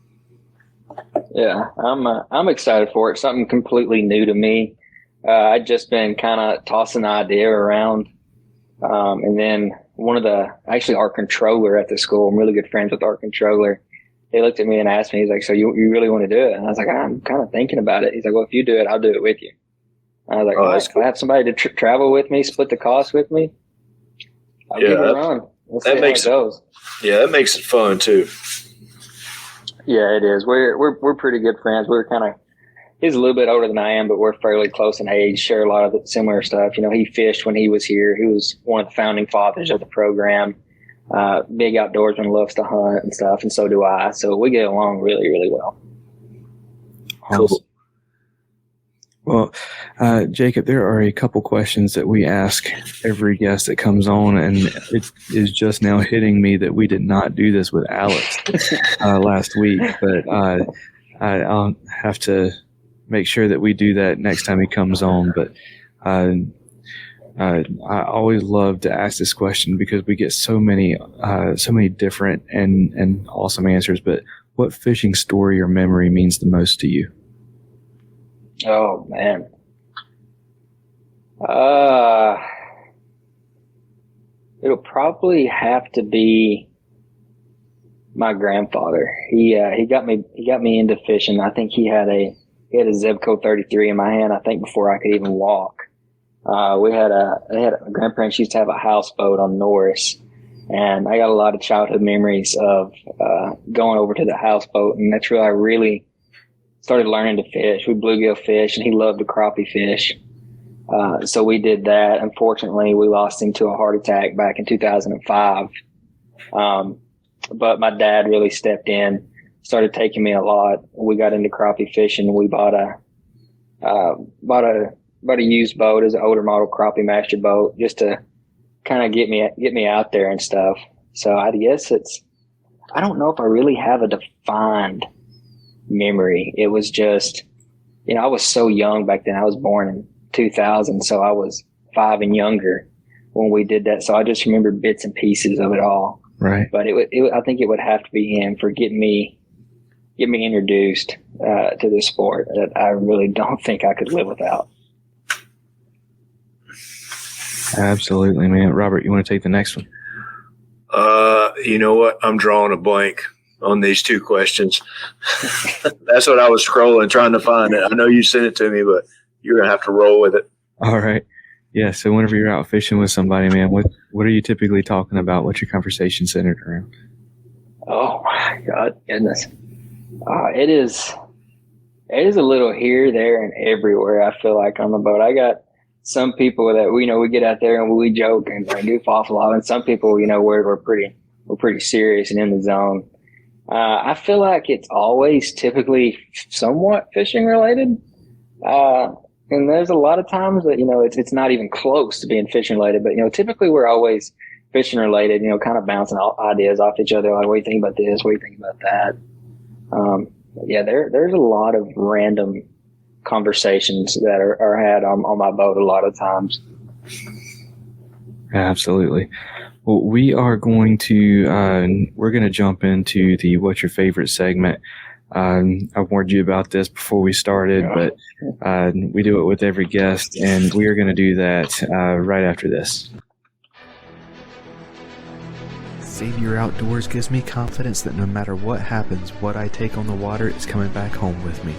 Yeah, I'm excited for it. Something completely new to me. I'd just been kind of tossing the idea around. And then our controller at the school, I'm really good friends with our controller. He looked at me and asked me, he's like, so you really want to do it? And I was like, I'm kind of thinking about it. He's like, well, if you do it, I'll do it with you. And I was like, Can I have somebody to travel with me, split the cost with me? I'll give it a run. We'll see how it goes. Yeah, that makes it fun too. Yeah, it is. We're pretty good friends. He's a little bit older than I am, but we're fairly close in age, share a lot of the similar stuff. He fished when he was here. He was one of the founding fathers of the program. Big outdoorsman, loves to hunt and stuff, and so do I. So we get along really, really well. Cool. Well, Jacob, there are a couple questions that we ask every guest that comes on, and it is just now hitting me that we did not do this with Alex last week, but I'll have to make sure that we do that next time he comes on. But I always love to ask this question because we get so many different and awesome answers. But what fishing story or memory means the most to you? Oh man. It'll probably have to be my grandfather. He got me into fishing. I think he had a Zebco 33 in my hand, I think, before I could even walk. My grandparents used to have a houseboat on Norris, and I got a lot of childhood memories of going over to the houseboat, and that's where I really started learning to fish. We bluegill fish, and he loved to crappie fish. So we did that. Unfortunately, we lost him to a heart attack back in 2005. But my dad really stepped in, started taking me a lot. We got into crappie fishing. We bought a used boat as an older model crappie master boat just to kind of get me out there and stuff. So I guess I don't know if I really have a defined memory. It was just, I was so young back then. I was born in 2000, so I was 5 and younger when we did that. So I just remember bits and pieces of it all. Right. But I think it would have to be him for getting me introduced to this sport that I really don't think I could live without. Absolutely, man. Robert, you want to take the next one? You know what? I'm drawing a blank on these two questions. That's what I was scrolling, trying to find it. I know you sent it to me, but you're going to have to roll with it. All right. Yeah, so whenever you're out fishing with somebody, man, what are you typically talking about? What's your conversation centered around? Oh, my goodness. It is a little here, there, and everywhere, I feel like, on the boat. I got some people that we get out there and we joke and goof off a lot, and some people, we're pretty serious and in the zone. I feel like it's always typically somewhat fishing related. And there's a lot of times that, it's not even close to being fishing related, but, typically we're always fishing related, kind of bouncing ideas off each other. Like, what do you think about this? What do you think about that? Yeah, there's a lot of random conversations that are had on my boat a lot of times. Absolutely. Well, we're going to jump into the What's Your Favorite segment. I warned you about this before we started, but we do it with every guest, and we are going to do that right after this. Savior Outdoors gives me confidence that no matter what happens, what I take on the water is coming back home with me.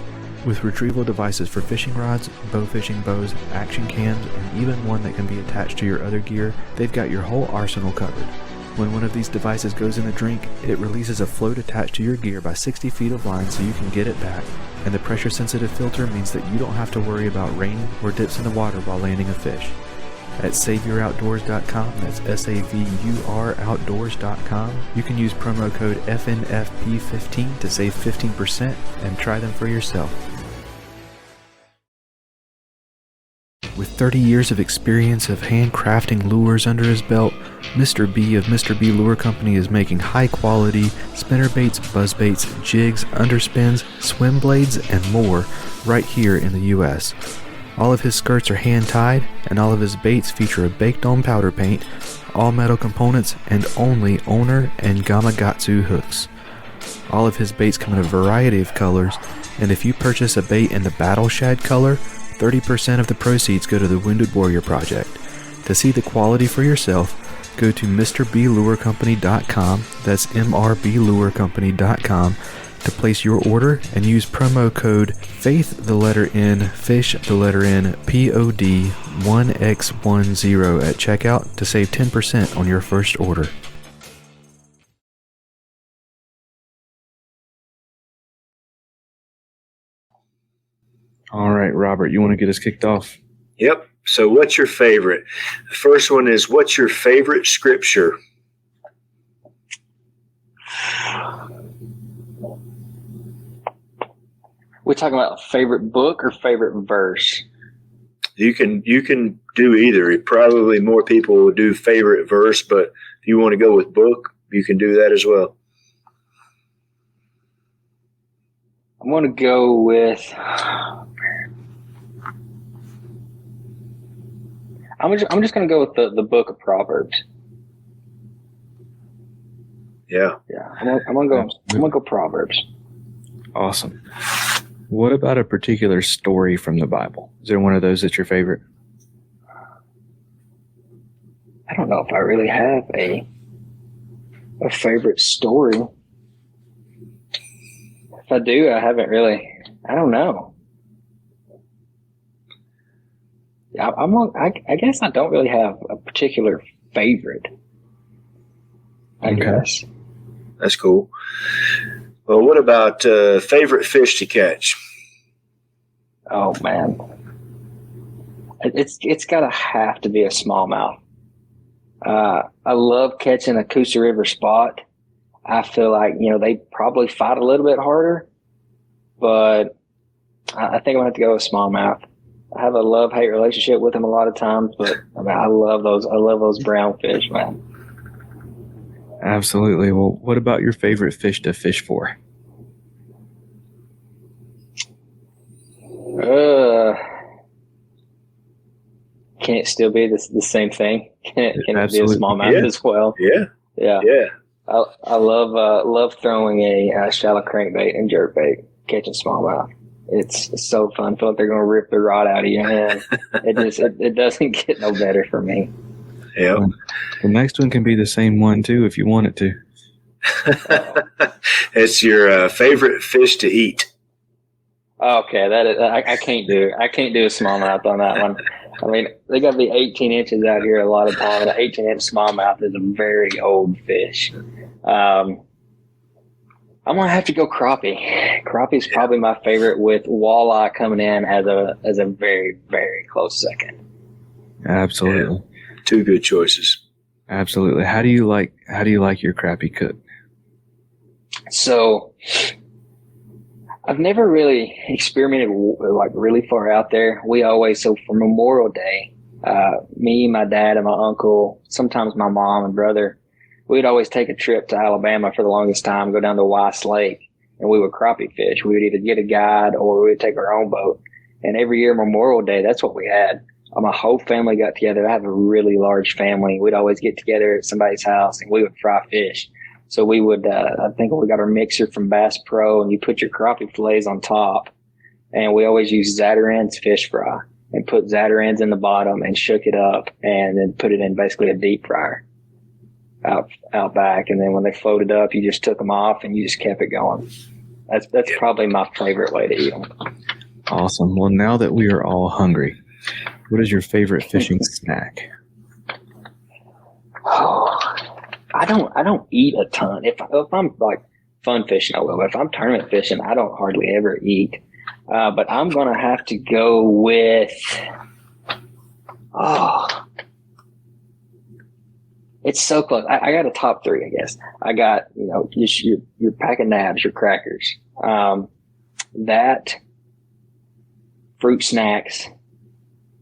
With retrieval devices for fishing rods, bow fishing bows, action cams, and even one that can be attached to your other gear, they've got your whole arsenal covered. When one of these devices goes in the drink, it releases a float attached to your gear by 60 feet of line so you can get it back, and the pressure-sensitive filter means that you don't have to worry about raining or dips in the water while landing a fish. At SaviorOutdoors.com, that's SAVUR Outdoors.com, you can use promo code FNFP15 to save 15% and try them for yourself. With 30 years of experience of handcrafting lures under his belt, Mr. B of Mr. B Lure Company is making high-quality spinnerbaits, buzzbaits, jigs, underspins, swim blades, and more right here in the U.S. All of his skirts are hand-tied, and all of his baits feature a baked-on powder paint, all metal components, and only Owner and Gamakatsu hooks. All of his baits come in a variety of colors, and if you purchase a bait in the Battle Shad color, 30% of the proceeds go to the Wounded Warrior Project. To see the quality for yourself, go to MrBLureCompany.com, that's MRBLureCompany.com, to place your order and use promo code FAITHPOD1X10 at checkout to save 10% on your first order. All right, Robert, you want to get us kicked off? Yep. So what's your favorite? The first one is, what's your favorite scripture? We're talking about favorite book or favorite verse? You can do either. Probably more people will do favorite verse, but if you want to go with book, you can do that as well. I'm going to go with, I'm just going to go with the book of Proverbs. Yeah. Yeah, I'm gonna go Proverbs. Awesome. What about a particular story from the Bible? Is there one of those that's your favorite? I don't know if I really have a favorite story. If I do, I haven't really. I don't know. I guess I don't really have a particular favorite. I guess. That's cool. Well, what about favorite fish to catch? Oh man, it's gotta have to be a smallmouth. I love catching a Coosa River spot. I feel like they probably fight a little bit harder, but I think I'm gonna have to go with smallmouth. I have a love-hate relationship with them a lot of times, but I love those. I love those brown fish, man. Absolutely. Well, what about your favorite fish to fish for? Can it still be the same thing? Can it be a smallmouth as well? Yeah. I love throwing a shallow crankbait and jerkbait, catching smallmouth. It's so fun. I feel like they're going to rip the rod out of your hand. It doesn't get no better for me. Yeah. The next one can be the same one too if you want it to. It's your favorite fish to eat. Okay, that is. I can't do a smallmouth on that one. I mean, they got to be 18 inches out here a lot of time. An 18-inch smallmouth is a very old fish. I'm gonna have to go crappie. Crappie's probably my favorite, with walleye coming in as a very, very close second. Absolutely. Yeah. Two good choices. Absolutely. How do you like your crappie cooked? So I've never really experimented like really far out there. We always, so for Memorial Day, me, my dad, and my uncle, sometimes my mom and brother, we'd always take a trip to Alabama for the longest time, go down to Weiss Lake, and we would crappie fish. We would either get a guide or we would take our own boat. And every year, Memorial Day, that's what we had. My whole family got together. I have a really large family. We'd always get together at somebody's house, and we would fry fish. So we would, I think we got our mixer from Bass Pro, and you put your crappie fillets on top. And we always used Zatarain's fish fry and put Zatarain's in the bottom and shook it up and then put it in basically a deep fryer out back. And then when they floated up, you just took them off and you just kept it going. That's probably my favorite way to eat them. Awesome. Well, now that we are all hungry, what is your favorite fishing snack? Oh, I don't eat a ton. If I'm like fun fishing, I will. But if I'm tournament fishing, I don't hardly ever eat. But I'm gonna have to go with. Oh, it's so close. I got a top three, I guess. I got your pack of nabs, your crackers, that fruit snacks,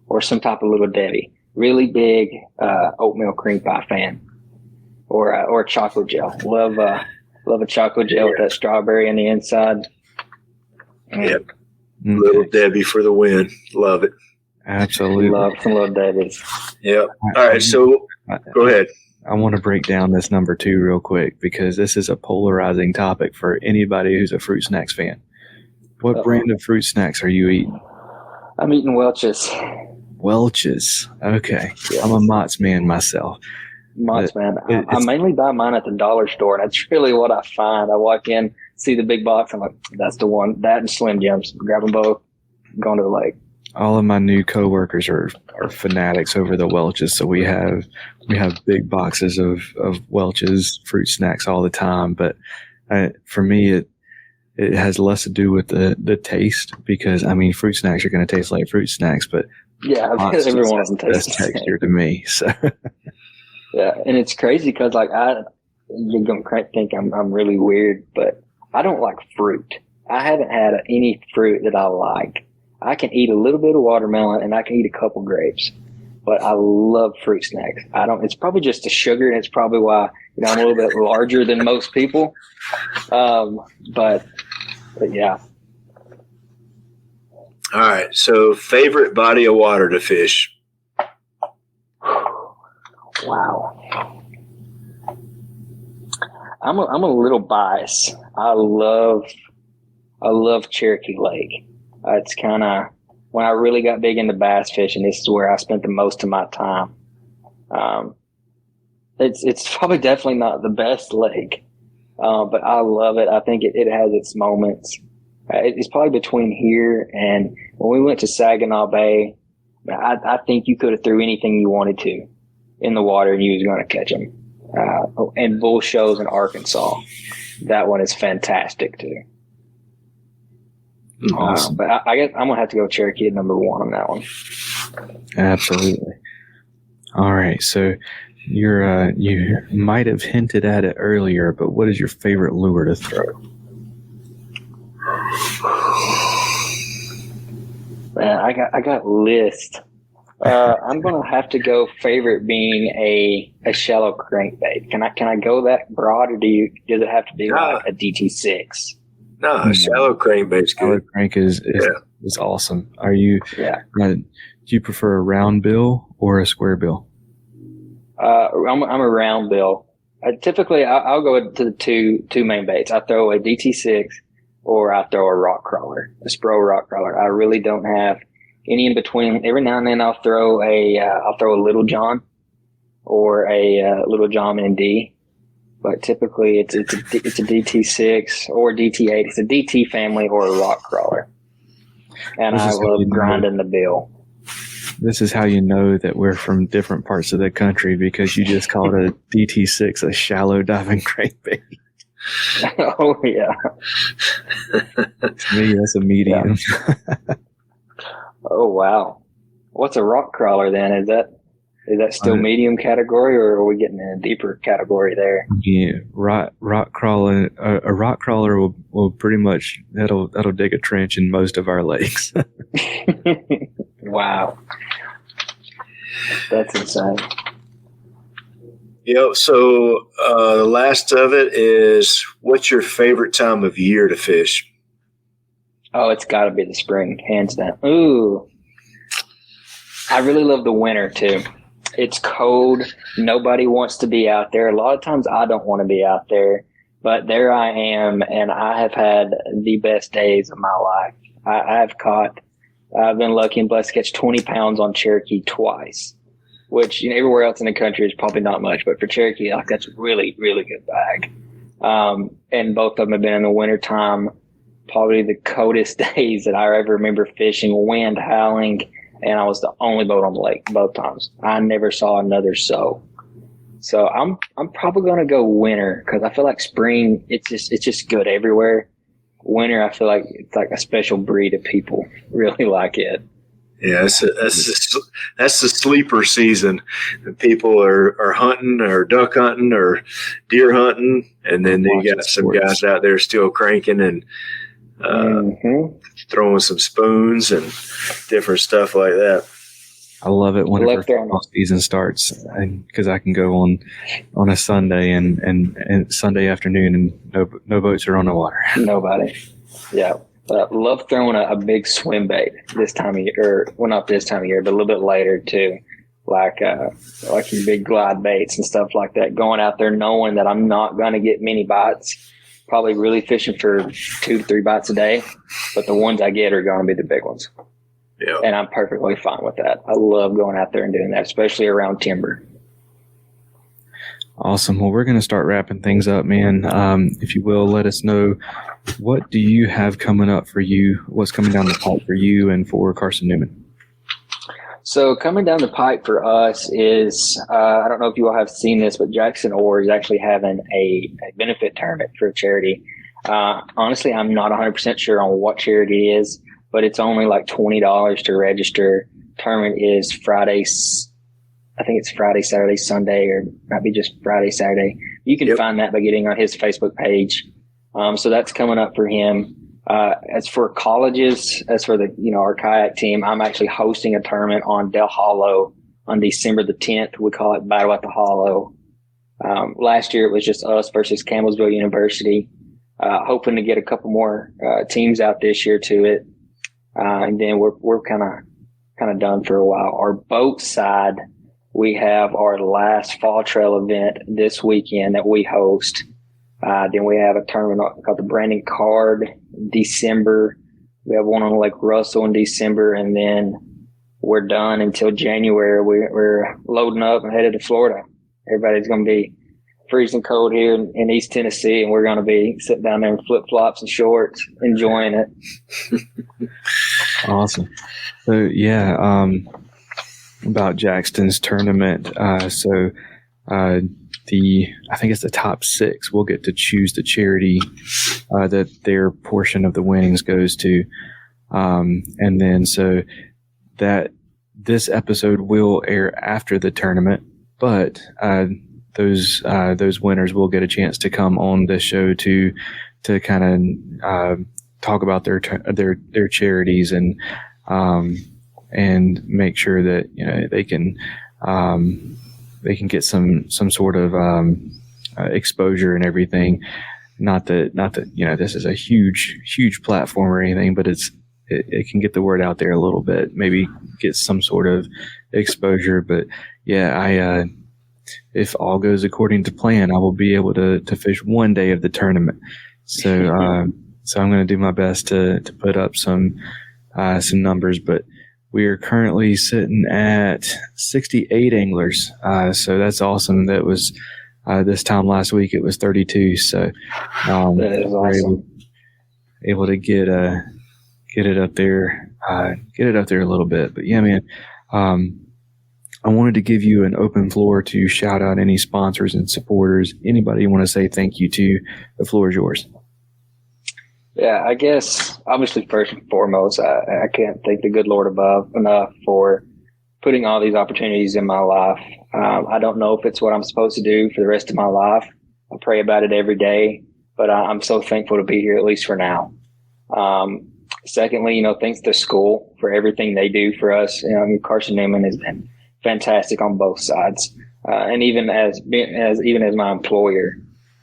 or some type of Little Debbie. Really big oatmeal cream pie fan. Or a chocolate gel. Love a chocolate gel with that strawberry on the inside. Yep. Okay. Little Debbie for the win. Love it. Absolutely. Love some Little Debbie's. Yep. All right. So go ahead. I want to break down this number 2 real quick because this is a polarizing topic for anybody who's a fruit snacks fan. What brand of fruit snacks are you eating? I'm eating Welch's. Welch's. Okay. Yes. I'm a Mott's man myself. Mott's man. I mainly buy mine at the dollar store, and that's really what I find. I walk in, see the big box, I'm like, that's the one. That and Slim Jims. Grab them both, going to the lake. All of my new coworkers are fanatics over the Welch's, so we have big boxes of Welch's fruit snacks all the time. But for me, it has less to do with the taste, because I mean, fruit snacks are going to taste like fruit snacks, but yeah, everyone doesn't taste the same texture to me. So. Yeah, and it's crazy because you're gonna think I'm really weird, but I don't like fruit. I haven't had any fruit that I like. I can eat a little bit of watermelon and I can eat a couple grapes, but I love fruit snacks. It's probably just the sugar, and it's probably why I'm a little bit larger than most people. But yeah. All right. So favorite body of water to fish? Wow. I'm a little biased. I love Cherokee Lake. It's kind of, when I really got big into bass fishing, this is where I spent the most of my time. It's probably definitely not the best lake, but I love it. I think it has its moments. It's probably between here and when we went to Saginaw Bay. I think you could have threw anything you wanted to in the water and you was going to catch them. And bull shows in Arkansas. That one is fantastic too. Awesome. But I guess I'm gonna have to go Cherokee at number 1 on that one. Absolutely. All right. So you might have hinted at it earlier, but what is your favorite lure to throw? Man, I got list. I'm gonna have to go favorite being a shallow crankbait. Can I go that broad, or does it have to be like a DT6? No, shallow crankbait's good. Shallow crank is awesome. Are you? Yeah. Do you prefer a round bill or a square bill? I'm a round bill. Typically, I'll go to the two main baits. I throw a DT6 or I throw a rock crawler, a Spro rock crawler. I really don't have any in between. Every now and then I'll throw a Little John or a Little John ND. But typically it's a DT6 or DT8. It's a DT family or a rock crawler. And I love grinding the bill. This is how you know that we're from different parts of the country, because you just called a DT6 a shallow diving crankbait. Oh, yeah. To me, that's a medium. Yeah. Oh, wow. What's a rock crawler then? Is that still medium category, or are we getting in a deeper category there? Yeah, rock crawler. A rock crawler will pretty much that'll dig a trench in most of our lakes. Wow, that's insane. Yep. So the last of it is, what's your favorite time of year to fish? Oh, it's got to be the spring, hands down. Ooh, I really love the winter too. It's cold. Nobody wants to be out there. A lot of times I don't want to be out there, but there I am, and I have had the best days of my life. I've been lucky and blessed to catch 20 pounds on Cherokee twice, which everywhere else in the country is probably not much, but for Cherokee, that's a really, really good bag. And both of them have been in the wintertime, probably the coldest days that I ever remember fishing, wind howling, and I was the only boat on the lake both times. I never saw another soul. So I'm probably going to go winter, because I feel like spring, it's just good everywhere. Winter, I feel like it's like a special breed of people really like it. Yeah, that's the sleeper season. People are hunting or duck hunting or deer hunting, and then you got some guys out there still cranking and throwing some spoons and different stuff like that. I love it whenever football season starts, because I can go on a Sunday and Sunday afternoon and no boats are on the water. Nobody. Yeah. Love throwing a big swim bait this time of year, or well, not this time of year, but a little bit later too. Like your big glide baits and stuff like that. Going out there knowing that I'm not going to get many bites. Probably really fishing for 2 to 3 bites a day, but the ones I get are going to be the big ones. Yeah. And I'm perfectly fine with that. I love going out there and doing that, especially around timber. Awesome. Well, we're going to start wrapping things up, man. If you will, let us know, what do you have coming up for you? What's coming down the pipe for you and for Carson-Newman? So coming down the pipe for us is, I don't know if you all have seen this, but Jackson Orr is actually having a benefit tournament for a charity. Honestly, I'm not 100% sure on what charity it is, but it's only like $20 to register. Tournament is Fridays. I think it's Friday, Saturday, Sunday, or might be just Friday, Saturday. You can find that by getting on his Facebook page. So that's coming up for him. As for colleges, as for our kayak team, I'm actually hosting a tournament on Del Hollow on December the 10th. We call it Battle at the Hollow. Last year it was just us versus Campbellsville University. Hoping to get a couple more teams out this year to it. And then we're kind of done for a while. Our boat side, we have our last fall trail event this weekend that we host. Then we have a tournament called the Brandon Card December. We have one on Lake Russell in December, and then we're done until January. We're loading up and headed to Florida. Everybody's going to be freezing cold here in East Tennessee, and we're going to be sitting down there in flip-flops and shorts, enjoying it. Awesome. So, yeah, about Jackson's tournament. I think it's the top 6. We'll get to choose the charity that their portion of the winnings goes to. And then so that this episode will air after the tournament, but those winners will get a chance to come on this show to kind of talk about their charities and make sure that they can get some sort of exposure and everything. Not that this is a huge platform or anything, but it can get the word out there a little bit, maybe get some sort of exposure. But yeah, if all goes according to plan, I will be able to fish one day of the tournament. So so I'm going to do my best to put up some numbers, but we are currently sitting at 68 anglers. So that's awesome. That was this time last week it was 32. So that is awesome. able to get it up there, a little bit. But yeah, man, I wanted to give you an open floor to shout out any sponsors and supporters. Anybody you want to say thank you to, the floor is yours. Yeah, I guess obviously first and foremost, I can't thank the good Lord above enough for putting all these opportunities in my life. I don't know if it's what I'm supposed to do for the rest of my life. I pray about it every day, but I'm so thankful to be here, at least for now. Secondly, thanks to school for everything they do for us. Carson-Newman has been fantastic on both sides, and even as my employer.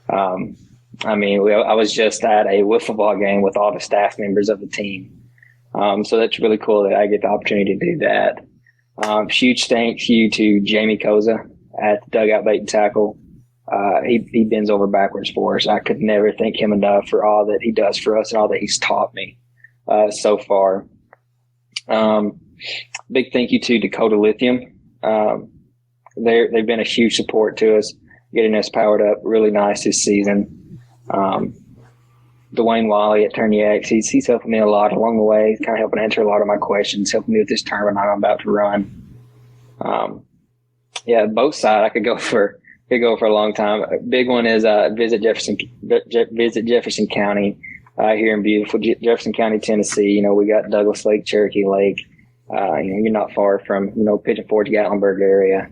I was just at a wiffle ball game with all the staff members of the team. So that's really cool that I get the opportunity to do that. Huge thank you to Jamie Koza at the Dugout Bait and Tackle. He bends over backwards for us. I could never thank him enough for all that he does for us and all that he's taught me so far. Big thank you to Dakota Lithium. They've been a huge support to us, getting us powered up really nice this season. Dwayne Wally at Turn X, he's helping me a lot along the way. He's kind of helping answer a lot of my questions, helping me with this tournament I'm about to run. Both sides I could go for a long time. A big one is visit Jefferson County here in beautiful Jefferson County, Tennessee. We got Douglas Lake, Cherokee Lake. You're not far from Pigeon Forge, Gatlinburg area.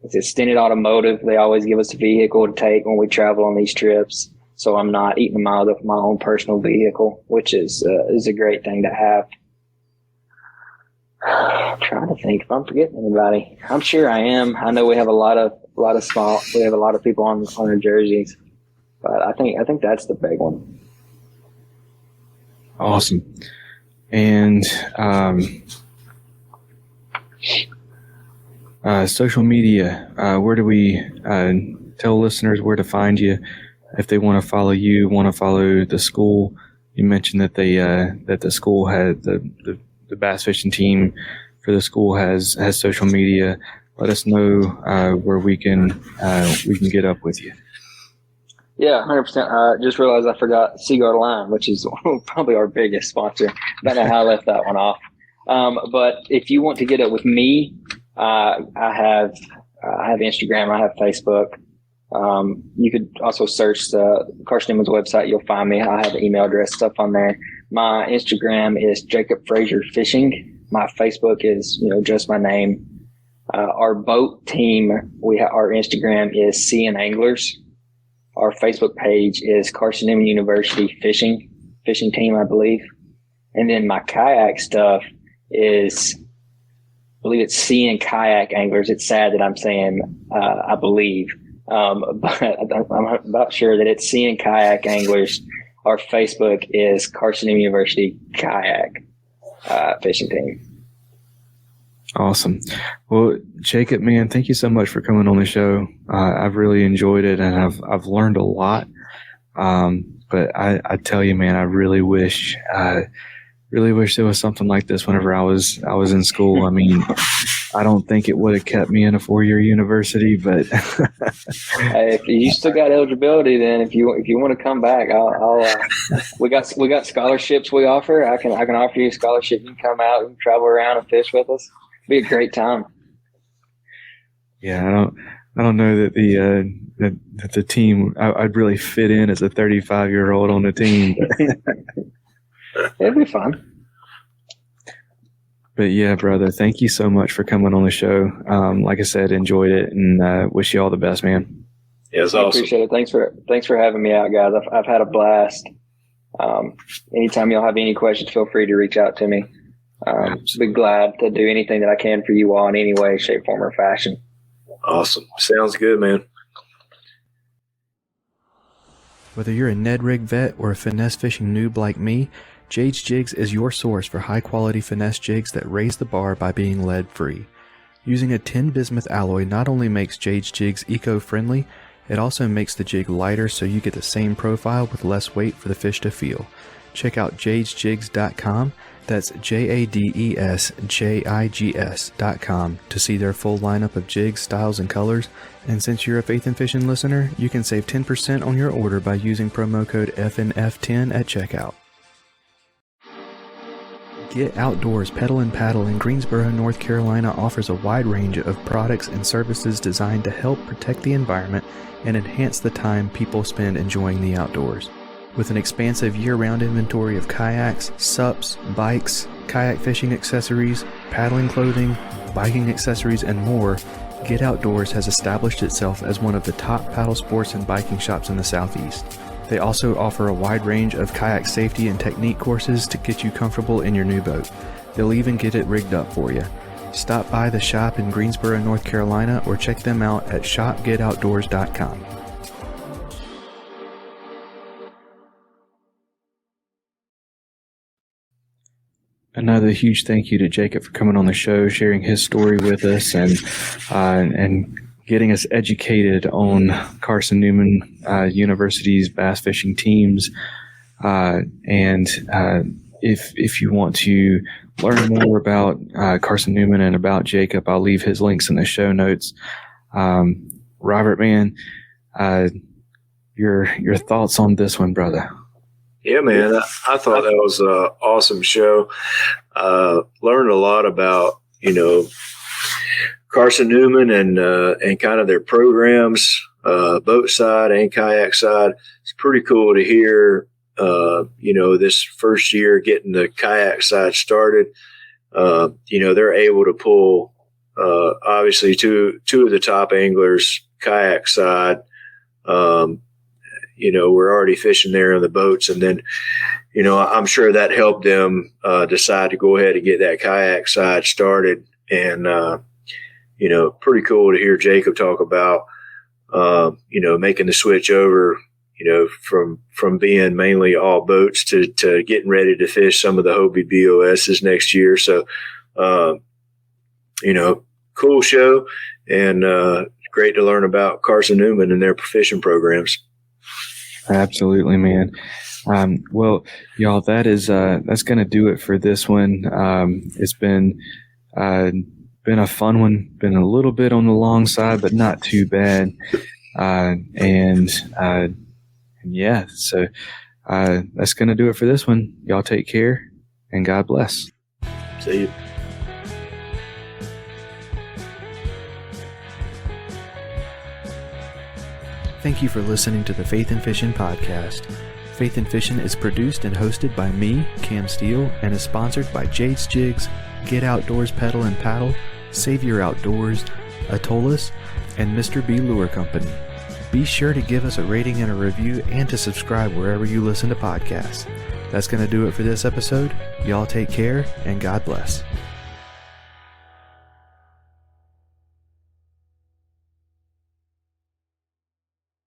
It's Extended Automotive. They always give us a vehicle to take when we travel on these trips, so I'm not eating the miles off my own personal vehicle, which is a great thing to have. I'm trying to think if I'm forgetting anybody. I'm sure I am. I know we have a lot of people on our jerseys, but I think that's the big one. Awesome. And social media, where do we tell listeners where to find you if they want to follow you, want to follow the school? You mentioned that that the school had the bass fishing team for the school has social media. Let us know where we can get up with you. Yeah, 100%. Just realized I forgot Seaguard Line, which is probably our biggest sponsor. I don't know how I left that one off. But if you want to get up with me, I have Instagram, I have Facebook. You could also search the Carson-Newman's website. You'll find me. I have the email address, stuff on there. My Instagram is Jacob Frazier Fishing. My Facebook is, just my name. Our boat team, our Instagram is Seeing Anglers. Our Facebook page is Carson-Newman University Fishing Team, I believe. And then my kayak stuff is, I believe it's Seeing Kayak Anglers. It's sad that I'm saying, I believe, but I'm about sure that it's Seeing Kayak Anglers. Our Facebook is Carson-Newman University Kayak Fishing Team. Awesome. Well, Jacob, man, thank you so much for coming on the show. I've really enjoyed it, and I've learned a lot. But I tell you, man, I really wish there was something like this whenever I was in school. I mean, I don't think it would have kept me in a 4-year university, but hey, if you still got eligibility, then if you want to come back, we got scholarships we offer. I can offer you a scholarship. You can come out and travel around and fish with us. Be a great time. Yeah, I don't know that the team I'd really fit in as a 35-year-old on the team. It'd be fun. But yeah, brother, thank you so much for coming on the show. Like I said, enjoyed it, and wish you all the best, man. Yeah, it's I awesome. appreciate it. Thanks for having me out, guys. I've had a blast. Anytime y'all have any questions, feel free to reach out to me. Be glad to do anything that I can for you all in any way, shape, form, or fashion. Awesome. Sounds good, man. Whether you're a Ned Rig vet or a finesse fishing noob like me, Jade's Jigs is your source for high-quality finesse jigs that raise the bar by being lead-free. Using a tin bismuth alloy not only makes Jade's Jigs eco-friendly, it also makes the jig lighter so you get the same profile with less weight for the fish to feel. Check out jadesjigs.com. That's JADESJIGS.com to see their full lineup of jigs, styles, and colors. And since you're a Faith and Fishing listener, you can save 10% on your order by using promo code FNF10 at checkout. Get Outdoors Pedal and Paddle in Greensboro, North Carolina offers a wide range of products and services designed to help protect the environment and enhance the time people spend enjoying the outdoors. With an expansive year-round inventory of kayaks, SUPs, bikes, kayak fishing accessories, paddling clothing, biking accessories, and more, Get Outdoors has established itself as one of the top paddle sports and biking shops in the Southeast. They also offer a wide range of kayak safety and technique courses to get you comfortable in your new boat. They'll even get it rigged up for you. Stop by the shop in Greensboro, North Carolina, or check them out at shopgetoutdoors.com. Another huge thank you to Jacob for coming on the show, sharing his story with us, and getting us educated on Carson-Newman University's bass fishing teams. If you want to learn more about Carson-Newman and about Jacob, I'll leave his links in the show notes. Robert, man, your thoughts on this one, brother? Yeah, man, I thought that was an awesome show. Learned a lot about, Carson-Newman and kind of their programs, boat side and kayak side. It's pretty cool to hear, this first year getting the kayak side started. They're able to pull, obviously two of the top anglers, kayak side. We're already fishing there in the boats. And then, I'm sure that helped them decide to go ahead and get that kayak side started. And, pretty cool to hear Jacob talk about, making the switch over, from being mainly all boats to getting ready to fish some of the Hobie BOSs next year. So, cool show and great to learn about Carson-Newman and their fishing programs. Absolutely, man. Well, y'all, that's going to do it for this one. It's been a fun one, been a little bit on the long side, but not too bad. Yeah, so that's going to do it for this one. Y'all take care and God bless. See you. Thank you for listening to the Faith and Fishing podcast. Faith and Fishing is produced and hosted by me, Cam Steele, and is sponsored by Jade's Jigs, Get Outdoors Pedal and Paddle, Save Your Outdoors, Atollas, and Mr. B Lure Company. Be sure to give us a rating and a review and to subscribe wherever you listen to podcasts. That's going to do it for this episode. Y'all take care and God bless.